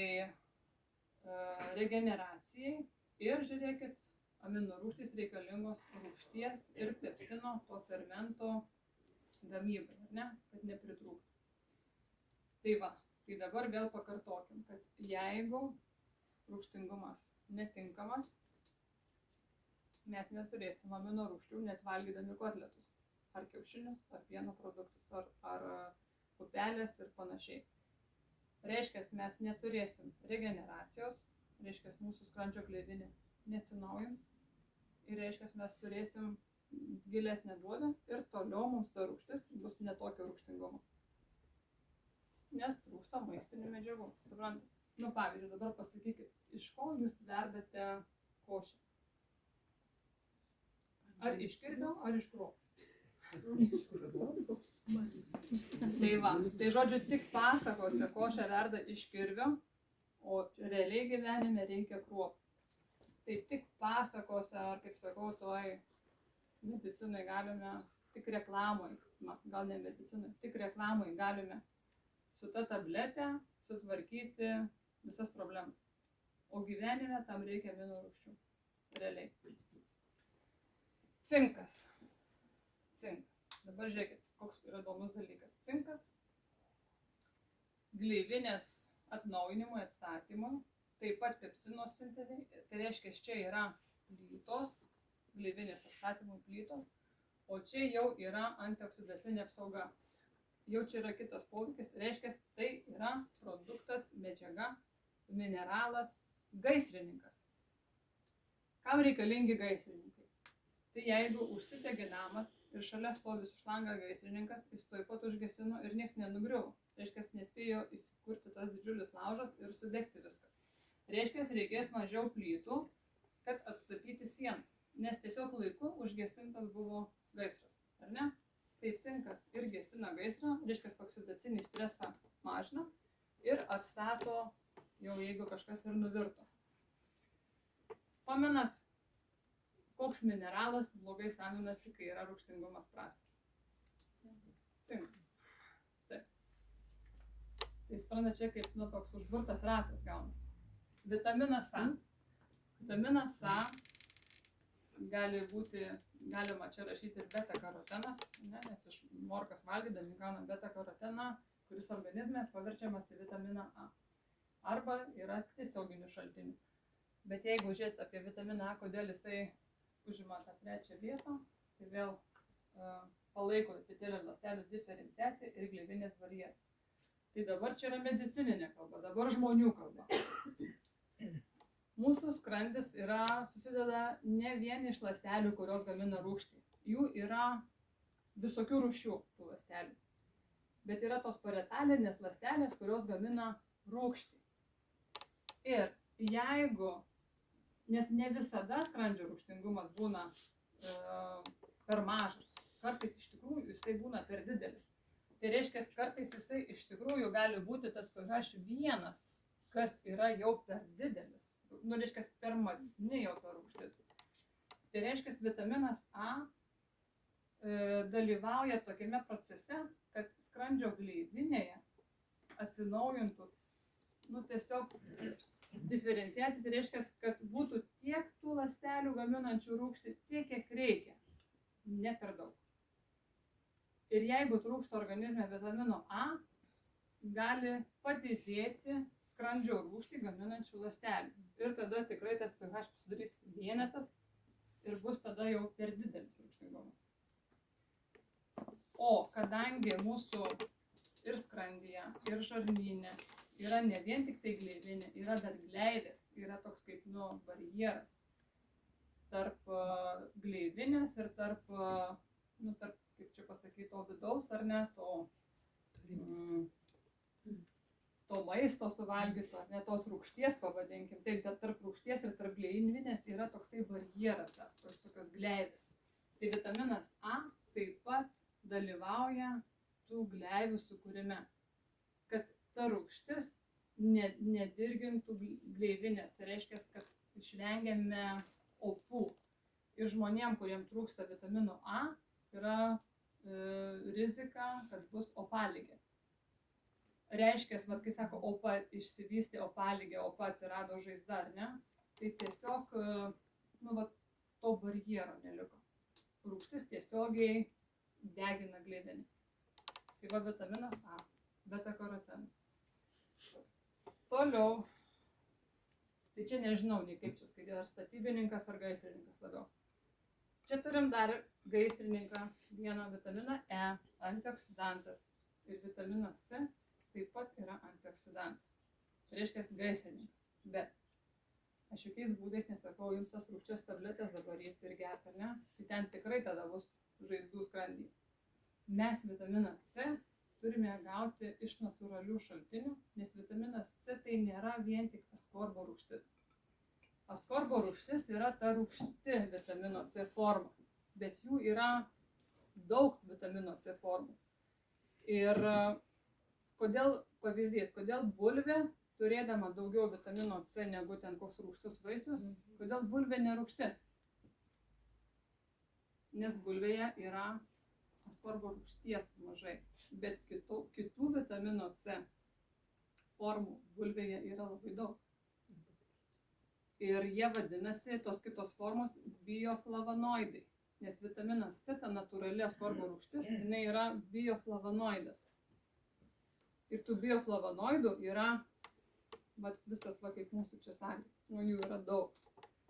regeneracijai ir, žiūrėkit, amino rūgštys reikalingos rūgšties ir pepsino, to fermento gamybai, ar ne, kad nepritrūktų. Tai va, tai dabar vėl pakartokim, kad jeigu rūgštingumas netinkamas, mes neturėsim amino rūgščių net valgydami kotletus, ar kiaušinius, ar pieno produktus, ar pupelės ir panašiai. Reiškia, mes neturėsim regeneracijos, reiškia, mūsų skrandžio gleivinė neatsinaujins ir reiškia, mes turėsim gilesnę duobę ir toliau mums ta rūgštis bus netokio rūgštingumo. Nes trūksta maistinių medžiagų, suprantate? Nu, pavyzdžiui, dabar pasakykit, iš ko jūs verdate košę? Ar iš kirvio, ar iš kruopų? Tai va, tai žodžiu, tik pasakose košę verda iš kirvio, o realiai gyvenime reikia kruopų. Tai tik pasakose, ar kaip sakau, toj medicinai galime, tik reklamai, gal ne medicinai, tik reklamai galime su ta tabletė sutvarkyti visas problemas. O gyvenime tam reikia amino rūgščių. Realiai. Cinkas. Dabar žiūrėkit, koks yra įdomus dalykas. Cinkas gleivinės atnaujinimui, atstatymui, taip pat pepsino sintezei. Tai reiškia, čia yra plytos, gleivinės atstatymui plytos, o čia jau yra antioksidacinė apsauga. Jau čia yra kitas poveikis, reiškia, tai yra produktas, medžiaga, mineralas, gaisrininkas. Kam reikalingi gaisrininkai? Tai jeigu užsidegė namas ir šalia stovi su šlanga gaisrininkas, jis tuoj pat užgesino ir nieks nenugriuvo. Reiškia, nespėjo įsikurti tas didžiulis laužas ir sudegti viskas. Reiškia, reikės mažiau plytų, kad atstatyti sienas, nes tiesiog laiku užgesintas buvo gaisras, ar ne? Tai cinkas ir gesina gaisrą, reiškia, oksidacinį stresą mažina ir atstato jau jeigu kažkas ir nuvirto. Pamenat, koks mineralas blogai savinasi, kai yra rūgštingumas prastas? Cinkas. Taip. Tai supranta, čia kaip toks užburtas ratas gaunasi. Vitaminas A. Vitaminas A gali būti, galima čia rašyti ir beta karotenas, nes iš morkos valgydami gaunam beta karoteną, kuris organizme paverčiamas į vitaminą A. Arba yra tiesioginių šaltinių. Bet jeigu žiūrėt apie vitaminą A, kodėl jisai užima tą trečią vietą, tai vėl palaiko epitelio ląstelių diferenciaciją ir gleivinės barjerą. Tai dabar čia yra medicininė kalba, dabar žmonių kalba. Mūsų skrandis susideda ne vien iš ląstelių, kurios gamina rūgštį. Jų yra visokių rūšių tų ląstelių. Bet yra tos paretalinės ląstelės, kurios gamina rūgštį. Ir jeigu, nes ne visada skrandžio rūgštingumas būna per mažas, kartais iš tikrųjų jisai būna per didelis. Tai reiškia, kartais jisai iš tikrųjų gali būti tas pH 1, kas yra jau per didelis. Reiškia, per matsni jau ta rūgštis. Tai reiškia, vitaminas A dalyvauja tokiame procese, kad skrandžio gleivinėje atsinaujintų, tiesiog diferenciacija, tai reiškia, kad būtų tiek tų ląstelių gaminančių rūgštį, tiek kiek reikia, ne per daug. Ir jeigu trūksta organizme vitamino A, gali padidėti skrandžio rūgštį gaminančių ląstelių. Ir tada tikrai tas pH sudarys vienetas ir bus tada jau per didelis rūgštingumas. O kadangi mūsų ir skrandyje, ir žarnyne yra ne vien tik tai gleivinė, yra dar gleivės, yra toks kaip barjeras tarp gleivinės ir tarp, kaip čia pasakyti, to vidaus ar ne, to maisto suvalgyto, ar ne, tos rūgšties pavadinkim. Taip, bet tarp rūgšties ir tarp gleivinės yra toksai barjeras, tokios gleivės. Tai vitaminas A taip pat dalyvauja tų gleivių sukūrime, kad ta rūgštis nedirgintų gleivinės. Tai reiškia, kad išvengiame opų. Ir žmonėm, kuriem trūksta vitamino A, yra rizika, kad bus opaligė. Reiškia, kai sako opa išsivystė opaligė, opa atsirado žaizda, ar ne? Tai tiesiog to barjero neliko. Rūgštis tiesiogiai degina gleivinę. Tai vitaminas A, beta karotenas. Toliau, tai čia nežinau, nei kaip čia skaityti, ar statybininkas, ar gaisrininkas labiau. Čia turim dar gaisrininką, vieną vitaminą E, antioksidantas. Ir vitaminas C taip pat yra antioksidantas. Tai reiškia gaisrininkas. Bet aš jokiais būdais nesakau jums tas rūgščios tabletės dabar įti ir gerti, ar ne? Tai ten tikrai tada bus žaizdų skrandyje. Mes vitaminą C turime gauti iš natūralių šaltinių, nes vitaminas C tai nėra vien tik askorbo rūgštis. Askorbo rūgštis yra ta rūgšti vitamino C forma, bet jų yra daug vitamino C formų. Ir kodėl pavyzdys, kodėl bulvė, turėdama daugiau vitamino C negu ten koks rūgštus vaisius, kodėl bulvė nerūgšti? Nes bulvėje yra askorbo rūgšties mažai, bet kitų vitamino C formų bulvėje yra labai daug. Ir jie vadinasi, tos kitos formos, bioflavonoidai, nes vitaminas C, ta natūrali askorbo rūgštis, jinai yra bioflavonoidas. Ir tų bioflavonoidų yra, viskas kaip mūsų čia sakė, jų yra daug.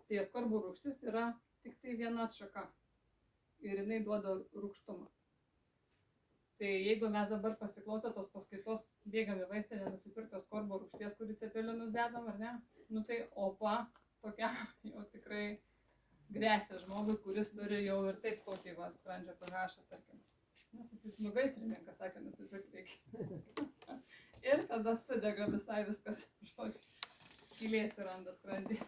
Tai askorbo rūgštis yra tik tai viena atšaka ir jinai duoda rūgštumą. Tai jeigu mes dabar pasiklausę tos paskaitos, bėgam į vaistinę nusipirkti askorbo rūgšties, kurį cepelinus dedam, ar ne? Tai opa tokia jau tikrai grėsia žmogui, kuris turi jau ir taip kokį skrandžio pH, tarkim. Nesakys, gaisrininkas sakė, nusipirkti reikia. Ir tada sudega visai viskas, skylė atsiranda skrandyje.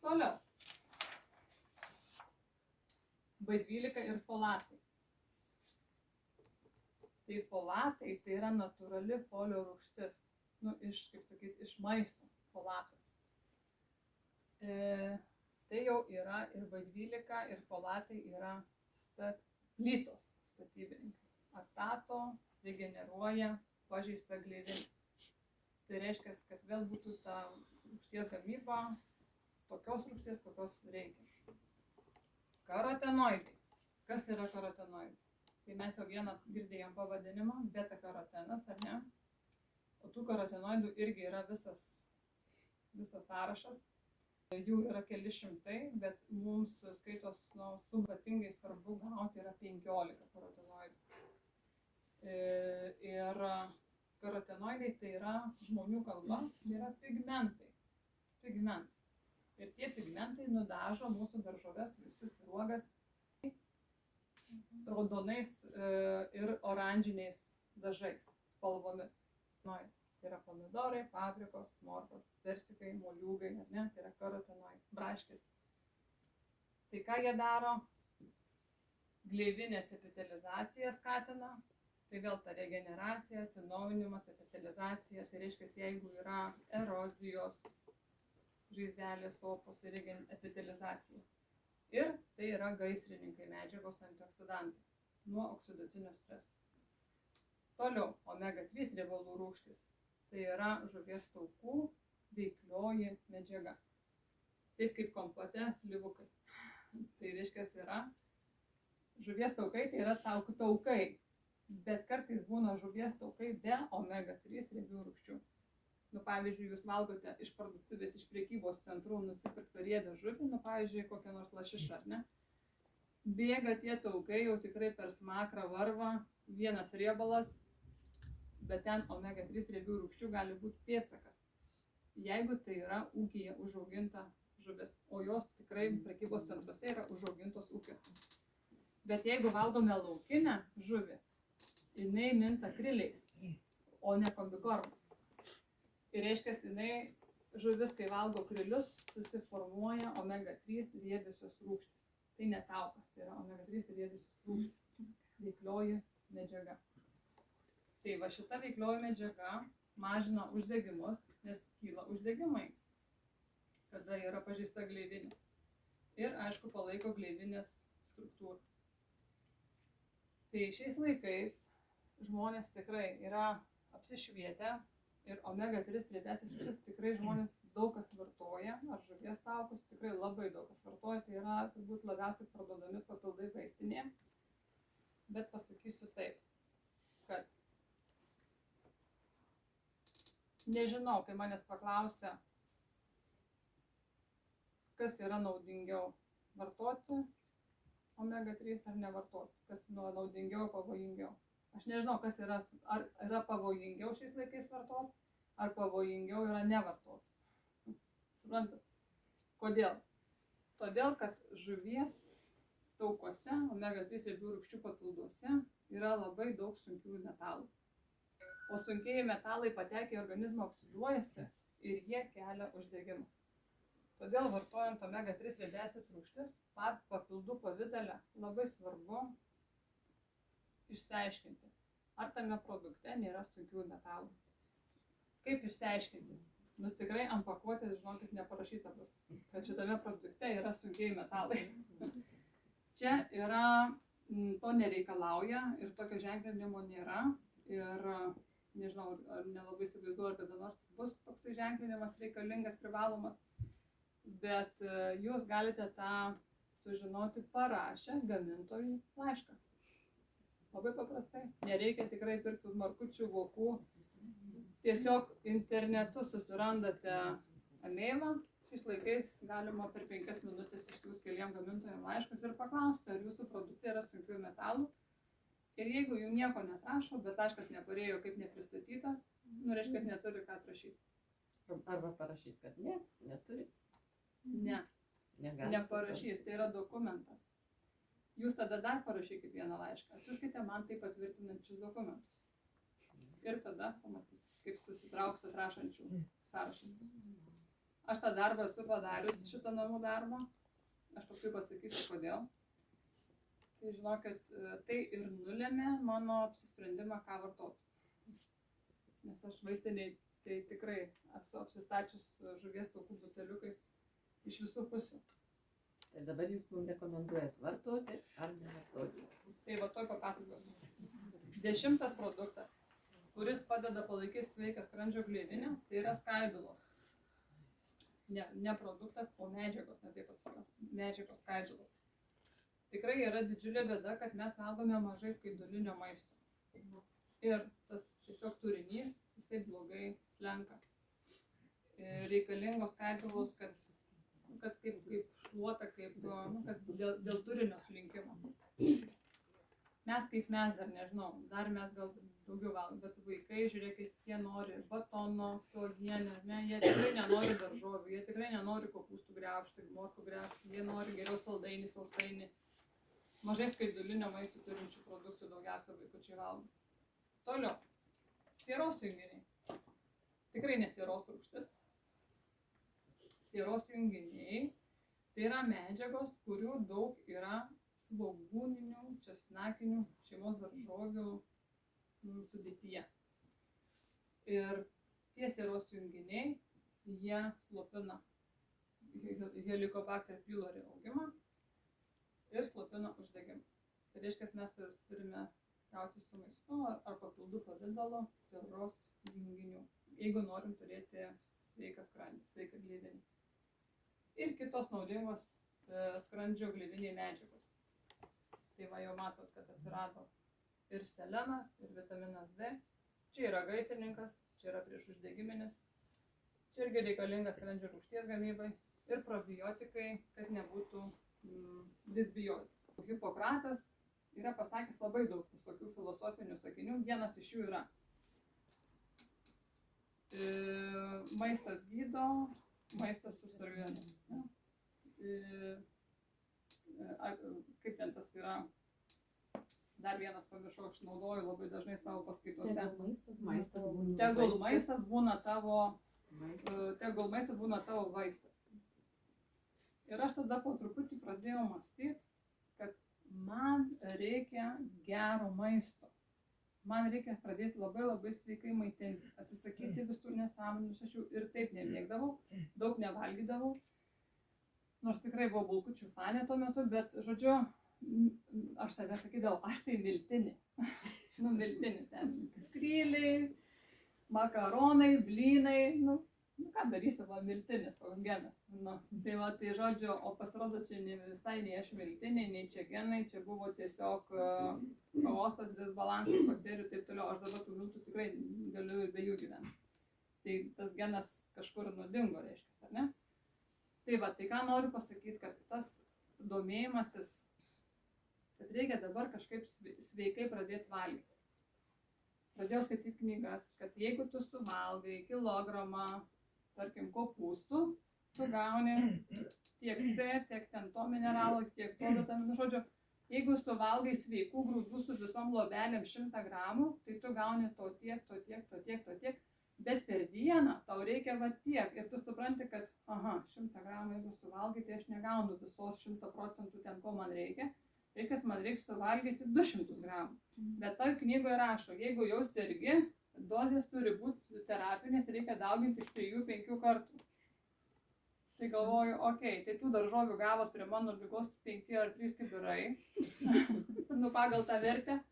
Toliau. B12 ir folatai. Tai folatai tai yra natūrali folio rūgštis, iš maisto folatas. Tai jau yra ir B12 ir folatai yra statybininkai. Atstato, regeneruoja pažeistą gleivinę. Tai reiškia, kad vėl būtų ta rūgšties gamyba tokios rūgšties, kokios reikia. Karotenoidai. Kas yra karotenoidai? Tai mes jau vieną girdėjom pavadinimą, beta-karotenas, ar ne? O tų karotenoidų irgi yra visas sąrašas. Jų yra keli šimtai, bet mums skaitos ypatingai svarbu gauti yra 15 karotenoidų. Ir karotenoidai tai yra žmonių kalba, tai yra pigmentai. Ir tie pigmentai nudažo mūsų daržoves, visus uogas raudonais ir oranžiniais dažais, spalvomis. Tai yra pomidorai, paprikos, morkos, persikai, moliūgai, ar ne? Tai yra karotenoidai, braškės. Tai ką jie daro? Gleivinės epitelizaciją skatina. Tai vėl ta regeneracija, atsinaujinimas, epitelizacija. Tai reiškia, jeigu yra erozijos, žaizdelės, opos, tai reikia epitelizacija. Ir tai yra gaisrininkai, medžiagos antioksidantai nuo oksidacinio streso. Toliau, omega-3 riebalų rūgštys. Tai yra žuvies taukų veiklioji medžiaga. Taip kaip kompote slyvukai. Tai reiškia, yra žuvies taukai, tai yra taukai. Bet kartais būna žuvies taukai be omega-3 riebių rūgščių. Pavyzdžiui, jūs valgote iš parduotuvės, iš prekybos centrų nusipirktą riebę žuvį, pavyzdžiui, kokią nors lašišą, ar ne? Bėga tie taukai jau tikrai per smakrą varva, vienas riebalas, bet ten omega-3 riebių rūgščių gali būti pėdsakas, jeigu tai yra ūkyje užauginta žuvis, o jos tikrai prekybos centruose yra užaugintos ūkiuose. Bet jeigu valgome laukinę žuvį, jinai minta kriliais, o ne kombikormu. Ir reiškia, jinai žuvis, kai valgo krilius, susiformuoja omega-3 riebiosios rūgštys. Tai ne taukas, tai yra omega-3 riebiosios rūgštys, veiklioji medžiaga. Tai va šita veiklioji medžiaga mažina uždegimus, nes kyla uždegimai, kada yra pažeista gleivinė. Ir aišku, palaiko gleivinės struktūrą. Tai šiais laikais žmonės tikrai yra apsišvietę. Ir omega-3 riebiąsias rūgštis tikrai žmonės daug kas vartoja, ar žuvies taukus tikrai labai daug kas vartoja, tai yra turbūt labiausiai parduodami papildai vaistinėje. Bet pasakysiu taip, kad nežinau, kai manęs paklausia, kas yra naudingiau vartoti omega-3 ar nevartoti, kas naudingiau, pavojingiau. Aš nežinau, kas yra, ar yra pavojingiau šiais laikais vartoti, ar pavojingiau yra nevartoti. Suprantat? Kodėl? Todėl, kad žuvies taukuose, omega-3 riebių rūgščių papilduose yra labai daug sunkiųjų metalų. O sunkieji metalai patekę į organizmą oksiduojasi ir jie kelia uždegimą. Todėl vartojant omega-3 riebiąsias rūgštis, papildų pavidale labai svarbu išsiaiškinti, ar tame produkte nėra sunkiųjų metalų. Kaip išsiaiškinti? Tikrai ant pakuotės, žinokit, neparašyta bus, kad šitame produkte yra sunkieji metalai. Čia yra, to nereikalauja ir tokio ženklinimo nėra. Ir nežinau, ar nelabai įsivaizduoju, ar kada nors bus toksai ženklinimas reikalingas, privalomas. Bet jūs galite tą sužinoti parašę gamintojui laišką. Labai paprastai. Nereikia tikrai pirkti markučių, vokų. Tiesiog internetu susirandate e-mailą. Šiais laikais galima per 5 minutės išsiųsti keliem gamintojams laiškus ir paklausti, ar jūsų produkte yra sunkiųjų metalų. Ir jeigu jums nieko neatrašo, bet laiškas neparėjo kaip nepristatytas, reiškia, neturi ką atrašyti. Arba parašys, kad ne, neturi. Ne, neparašys, tai yra dokumentas. Jūs tada dar parašykit vieną laišką, atsiųskite man tai patvirtinančius dokumentus. Ir tada pamatys, kaip susitrauks atrašančių sąrašas. Aš tą darbą esu padarius, šitą namų darbą. Aš paskui pasakysiu, kodėl. Tai žinokit, tai ir nulėmė mano apsisprendimą, ką vartoti. Nes aš vaistiniai tai tikrai esu apsistačius žuvies taukų buteliukais iš visų pusių. Tai dabar jūs mums rekomenduojat vartoti ar nevartoti. Tai va toj papasakosiu. 10 produktas, kuris padeda palaikyti sveiką skrandžio gleivinę, tai yra skaidulos. Ne produktas, o medžiagos, ne taip pasakiau. Medžiagos skaidulos. Tikrai yra didžiulė bėda, kad mes valgome mažai skaidulinio maisto. Ir tas tiesiog turinys, jisai blogai slenka. Reikalingos skaidulos, kad kaip šluota, kad dėl turinio slinkimo. Mes dar nežinau, dar mes gal daugiau valgom, bet vaikai, žiūrėkit, jie nori batono su uogiene, ne, jie tikrai nenori daržovių, jie tikrai nenori kopūstų graužti, morkų graužti, jie nori geriau saldainį, sausainį. Mažai skaidulinio maisto turinčių produktų daugiausia vaikučiai valgo. Toliau, sieros junginiai. Tikrai ne sieros rūgštis. Sieros junginiai tai yra medžiagos, kurių daug yra svogūninių, česnakinių, šeimos daržovių sudėtyje. Ir tie sieros junginiai, jie slopina Helicobacter pylori augimą ir slopina uždegimą. Tai reiškia, mes turime gauti su maistu ar papildų pavidalo sieros junginių, jeigu norim turėti sveiką skrandį, sveiką gleivinę. Ir kitos naudingos skrandžio gleiviniai medžiagos. Tai va jau matot, kad atsirado ir selenas, ir vitaminas D. Čia yra gaisrininkas, čia yra prieš uždegiminis, čia irgi reikalingas skrandžio rūgšties gamybai ir probiotikai, kad nebūtų disbiozės. Hipokratas yra pasakęs labai daug visokių filosofinių sakinių, vienas iš jų yra maistas gydo, maistas susargina. Kaip ten tas yra, dar vienas pamiršau, aš naudoju labai dažnai savo paskaitose. Tegul maistas būna tavo vaistas. Ir aš tada po truputį pradėjau mąstyti, kad man reikia gero maisto. Man reikia pradėti labai sveikai maitintis, atsisakyti visų nesąmonių, aš jau ir taip nemėgdavau, daug nevalgydavau. Nors tikrai buvau bulkučių fanė tuo metu, bet, žodžiu, aš tada sakydavau, aš tai miltinį. Miltinį ten. Skryliai, makaronai, blynai, ką darysi, va, miltinis, toks genas. Tai va, tai žodžiu, o pasirodo, čia ne visai nei aš miltiniai, nei čia genai, čia buvo tiesiog chaosas, disbalansas, bakterijų ir taip toliau. Aš dabar tų miltų tikrai galiu ir be jų gyventi. Tai tas genas kažkur nudingo, reiškia, ar ne? Tai va, tai ką noriu pasakyti, kad tas domėjimasis, kad reikia dabar kažkaip sveikai pradėti valgyti. Pradėjau skaityti knygas, kad jeigu tu suvalgai kilogramą, tarkim, kopūstų, tu gauni tiek C, tiek ten to mineralo, tiek to vitaminų. Žodžiu, jeigu suvalgai sveikų grūdų su visom lobelėm 100 gramų, tai tu gauni to tiek. Bet per dieną tau reikia va tiek ir tu supranti, kad 100 gramų jeigu suvalgai, tai aš negaunu visos 100% ten, ko man reikia. Man reikia suvalgyti 200 gramų. Bet toj knygoje rašo, jeigu jau sergi, dozės turi būti terapinės, reikia dauginti iš 3-5 kartų. Tai galvoju, tai tų daržovių gavos prie mano ligos 5 ar 3 kibirai, pagal tą vertę,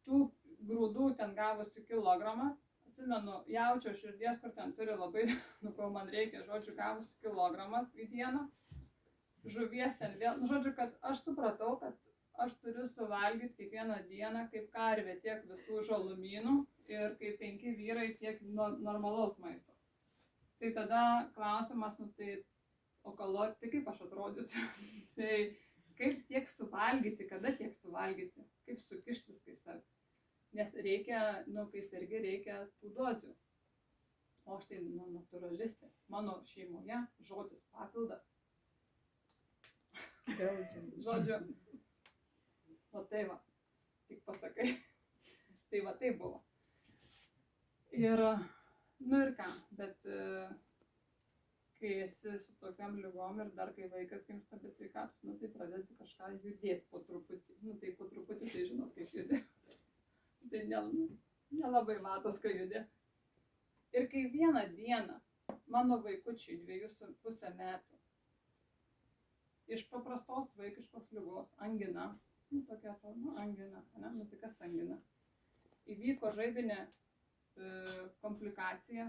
tų grūdų ten gavosi kilogramas. Atsimenu, jaučio širdies, kur ten turi labai, ko man reikia, žodžiu, gavosi kilogramas į dieną. Žuvies ten vėl, žodžiu, kad aš supratau, kad aš turiu suvalgyti kiekvieną dieną kaip karvė tiek visų žalumynų ir kaip 5 vyrai tiek normalaus maisto. Tai tada klausimas, o kalorijų, tai kaip aš atrodysiu? Tai kaip tiek suvalgyti, kada tiek suvalgyti, kaip sukišti viską į save. Nes reikia, kai sergi, reikia tų dozių. O aš tai natūralistė. Mano šeimoje žodis papildas. Žodžiu. O tai va, tik pasakai. Tai va, tai buvo. Ir ką, bet kai esi su tokiam ligom ir dar kai vaikas gimsta be sveikatos, tai pradedi kažką judėti po truputį. Tai po truputį, tai žinot, kaip judėti. Tai nelabai matos, kai judė. Ir kai vieną dieną mano vaikučiui 2,5 metų iš paprastos vaikiškos ligos, angina, tokia atrodo, angina, ne, tai kas ta angina? Įvyko žaibinė komplikacija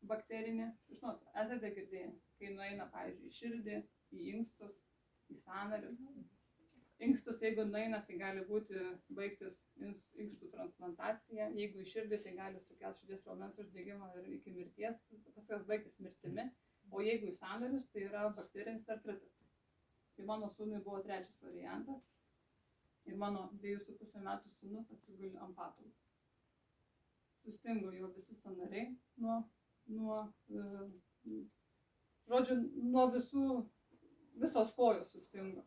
bakterinė, žinot, esate girdėję, kai nueina, pavyzdžiui, į širdį, į inkstus, į sąnarius. Inkstus, jeigu nueina, tai gali būti baigtis inkstų transplantacija, jeigu į širdį, tai gali sukelti širdies raumens uždegimą ir iki mirties, paskas baigtis mirtimi, o jeigu į sąnarius, tai yra bakterinis artritas. Tai mano sūnui buvo 3 variantas ir mano 2,5 metų sūnus atsiguli ant patulų. Sustingo jo visi sąnariai nuo visos kojos sustingo.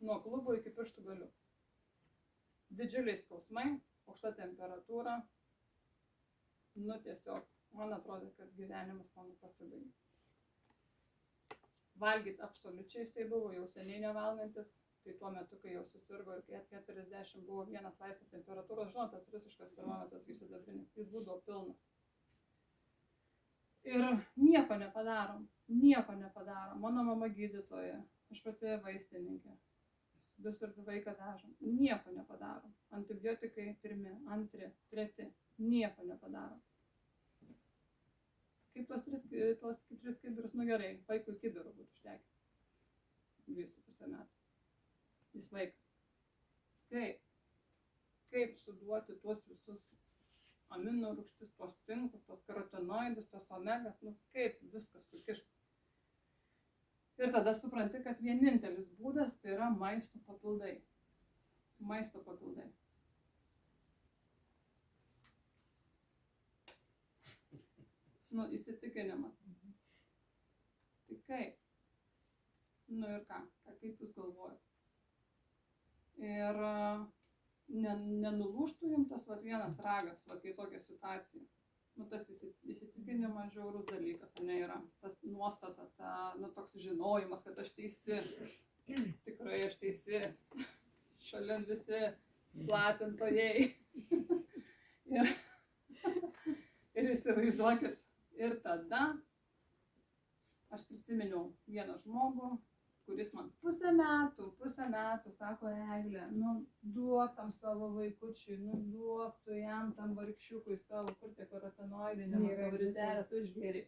Nuo klubo iki pirštų galių. Didžiuliai skausmai, aukšta temperatūra. Tiesiog, man atrodo, kad gyvenimas mano pasibaigė. Valgyt absoliučiai jisai buvo, jau seniai nevalgantis. Tai tuo metu, kai jau susirgo ir 40 buvo 1 laipsnis temperatūros, žinot, tas rusiškas termometras gyvsidabrinis, jis būdavo pilnas. Ir nieko nepadarom. Mano mama gydytoja, aš pati vaistininkė. Visur vaiką vežam, nieko nepadarom. Antibiotikai 1, 2, 3, nieko nepadarom. Kaip tuos 3 kibirus, gerai, vaikui kibirų būtų užtekę. 2,5 metų. Jis vaikas. Kaip suduoti tuos visus amino rūgštis, tuos cinkus, tuos karotinoidus, tuos omegas, kaip viskas sukišti. Ir tada supranti, kad vienintelis būdas tai yra maisto papildai. Įsitikinimas. Tai kaip? Ir ką? Kaip jūs galvojate? Ir nenulūžtų jums tas vienas ragas, kai tokia situacija. Tas įsitikinimas žiaurus dalykas, yra. Tas nuostata, toks žinojimas, kad aš teisi. Tikrai aš teisi. Šalin visi platintojai. Ir įsivaizduokit. Ir tada aš prisiminiau vieną žmogų, kuris man pusę metų sako, Eglė, duok tam savo vaikučiui, duok tu jam tam vargšiukui savo, kur tie karotinoidai, nematau rytelę, tu išgeri.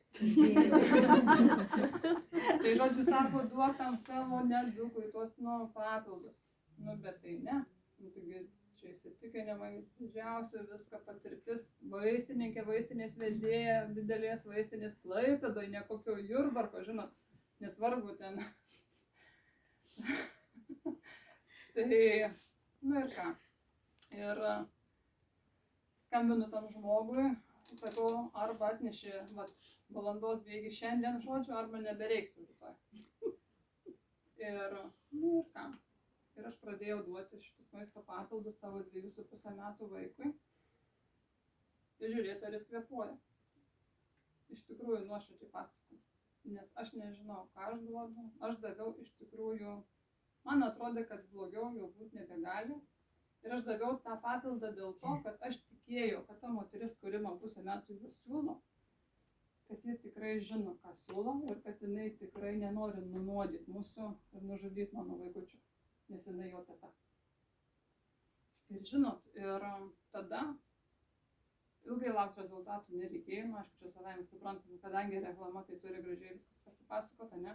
Tai žodžiu sako, duok tam savo nedukui tuos papildus. Bet tai ne. Taigi čia įsitikinimai, didžiausia viską patirtis, vaistininkė, vaistinės vedėja, didelės vaistinės Klaipėdoj, ne kokio Jurbarko, žinot, nesvarbu ten. Tai, ir ką. Ir skambinu tam žmogui, sakau, arba atneši valandos bėgi šiandien žodžiu, arba nebereiks rytoj. Ir ką. Ir aš pradėjau duoti šitus maisto papildus savo 2,5 metų vaikui. Ir žiūrėti, ar jis kvėpuoja. Iš tikrųjų, nuoširdžiai pasakoju. Nes aš nežinau, ką aš duodu. Aš daviau iš tikrųjų, man atrodė, kad blogiau jau būti nebegali. Ir aš daviau tą papildą dėl to, kad aš tikėjau, kad ta moteris, kuri man 1,5 metų jau siūlo, kad ji tikrai žino, ką siūlo ir kad jinai tikrai nenori nunuodyti mūsų ir nužudyti mano vaikučių, nes jinai jo teta. Ir žinot, ir tada ilgai laukti rezultatų nereikėjo, aišku, čia savaime suprantama, kadangi reklama tai turi gražiai viskas pasipasakota, ne?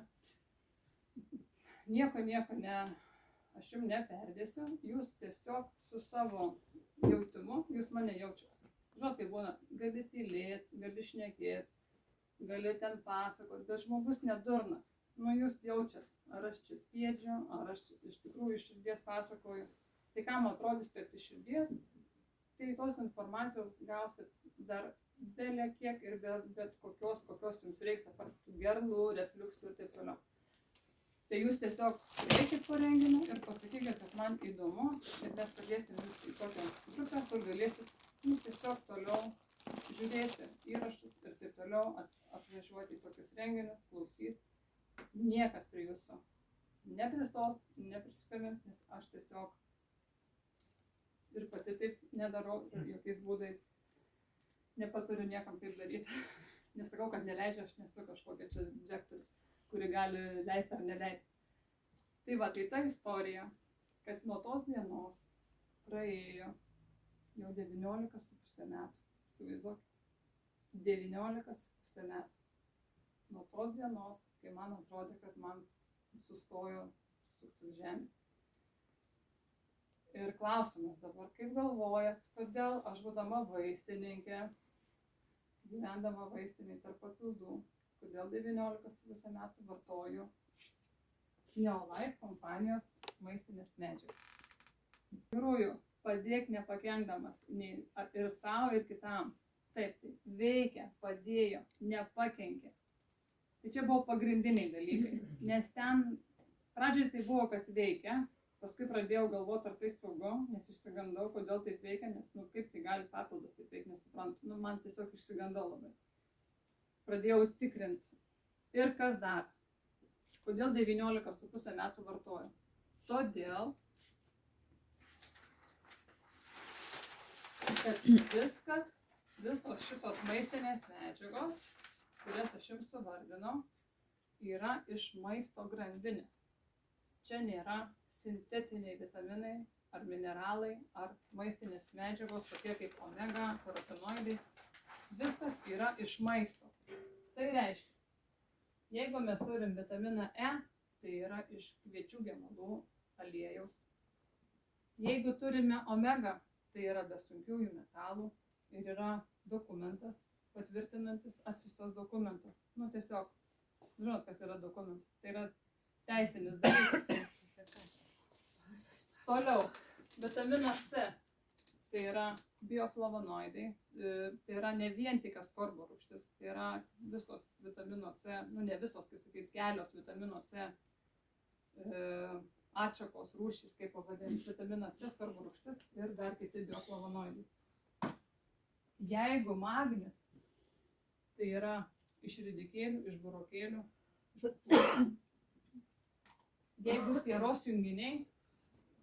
Nieko, ne, aš jums neperdėsiu, jūs tiesiog su savo jautimu, jūs mane jaučiate. Žinot, kai būna, gali tylėti, gali šnekėti, gali ten pasakoti, bet žmogus nedurnas. Jūs jaučiat, ar aš čia skiedžiu, ar aš iš tikrųjų iš širdies pasakoju. Tai kam atrodys, kad iš širdies, tai tos informacijos gausit dar belė kiek ir bet kokios jums reiks, apart tų gerlų, refliuksų ir taip toliau. Tai jūs tiesiog reikit po renginį ir pasakykit, kad man įdomu ir mes padėsim jūs į tokią grupę, kur galėsit tiesiog toliau žiūrėti įrašus ir taip toliau atvažiuoti į tokius renginius, klausyti. Niekas prie jūsų nepristos, neprisikabins, nes aš tiesiog ir pati taip nedarau ir jokiais būdais nepaturiu niekam taip daryti. Nesakau, kad neleidžia, aš nesu kažkokia čia direktorė, kuri gali leisti ar neleisti. Tai va, tai ta istorija, kad nuo tos dienos praėjo jau 19,5 metų. Įsivaizduokit. 19,5 metų. Nuo tos dienos, kai man atrodė, kad man sustojo suktis žemė. Ir klausimas dabar, kaip galvojat, kodėl aš būdama vaistininkė, gyvendama vaistinėj tarp papildų, kodėl 19,5 metų vartoju Neolife kompanijos maistinės medžiagas. Iš tikrųjų, padėk nepakenkdamas ir savo, ir kitam. Taip, tai veikia, padėjo, nepakenkė. Tai čia buvo pagrindiniai dalykai, nes ten pradžiai tai buvo, kad veikia, paskui pradėjau galvoti, ar tai saugu, nes išsigandau, kodėl taip veikia, nes, kaip tai gali papildas taip veikia, nesuprantu, man tiesiog išsigandau labai. Pradėjau tikrinti. Ir kas dar? Kodėl 19,5 metų vartoju? Todėl, kad visos šitos maistinės medžiagos, kurias aš jums suvardinau, yra iš maisto grandinės. Čia nėra sintetiniai vitaminai ar mineralai ar maistinės medžiagos, tokie kaip omega, karotinoidai. Viskas yra iš maisto. Tai reiškia, jeigu mes turim vitaminą E, tai yra iš kviečių gemalų aliejaus. Jeigu turime omega, tai yra be sunkiųjų metalų ir yra dokumentas patvirtinantis, atsiustas dokumentas. Tiesiog, žinot, kas yra dokumentas. Tai yra teisinis dalykas. Toliau, vitaminas C. Tai yra bioflavonoidai. Tai yra ne vien tik askorbo rūgštis. Tai yra visos vitamino C, ne visos, kaip sakyti, kelios vitamino C atšakos rūšys, kaip pavadinti, vitaminas C, askorbo rūgštis ir dar kiti bioflavonoidai. Jeigu magnis, tai yra iš ridikėlių, iš burokėlių, jeigu sieros junginiai,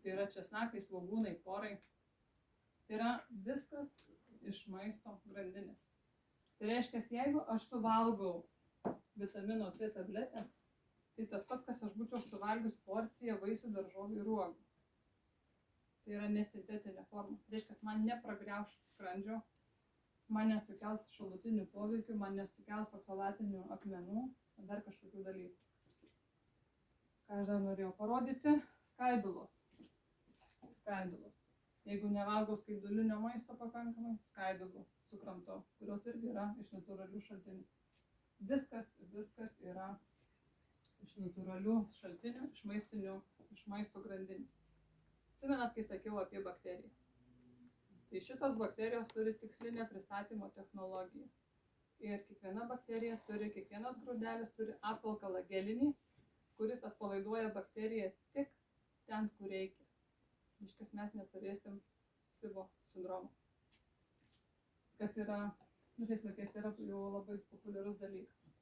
tai yra česnakai, svogūnai, porai, tai yra viskas iš maisto grandinės. Tai reiškia, jeigu aš suvalgau vitamino C tabletę, tai tas pats, kas aš būčiau suvalgius porciją vaisių, daržovių ir uogų. Tai yra nesintetinė forma. Tai reiškia, man nepragriauš skrandžio, man nesukels šalutinių poveikių, man nesukels oksalatinių akmenų, dar kažkokių dalykų. Ką aš dar norėjau parodyti? Skaidulos. Jeigu nevalgau skaidulinio maisto pakankamai, skaidulų sukramtau, kurios irgi yra iš natūralių šaltinių. Viskas yra iš natūralių šaltinių, iš maisto grandinių. Atsimenat, kai sakiau apie bakterijas. Tai šitos bakterijos turi tikslinę pristatymo technologiją. Ir kiekviena bakterija turi, kiekvienas grūdelis turi apvalkalą gelinį, kuris atpalaiduoja bakteriją tik ten, kur reikia. Reiškia, mes neturėsim SIBO sindromo. Kas yra, šiais laikais yra jau labai populiarus dalykas.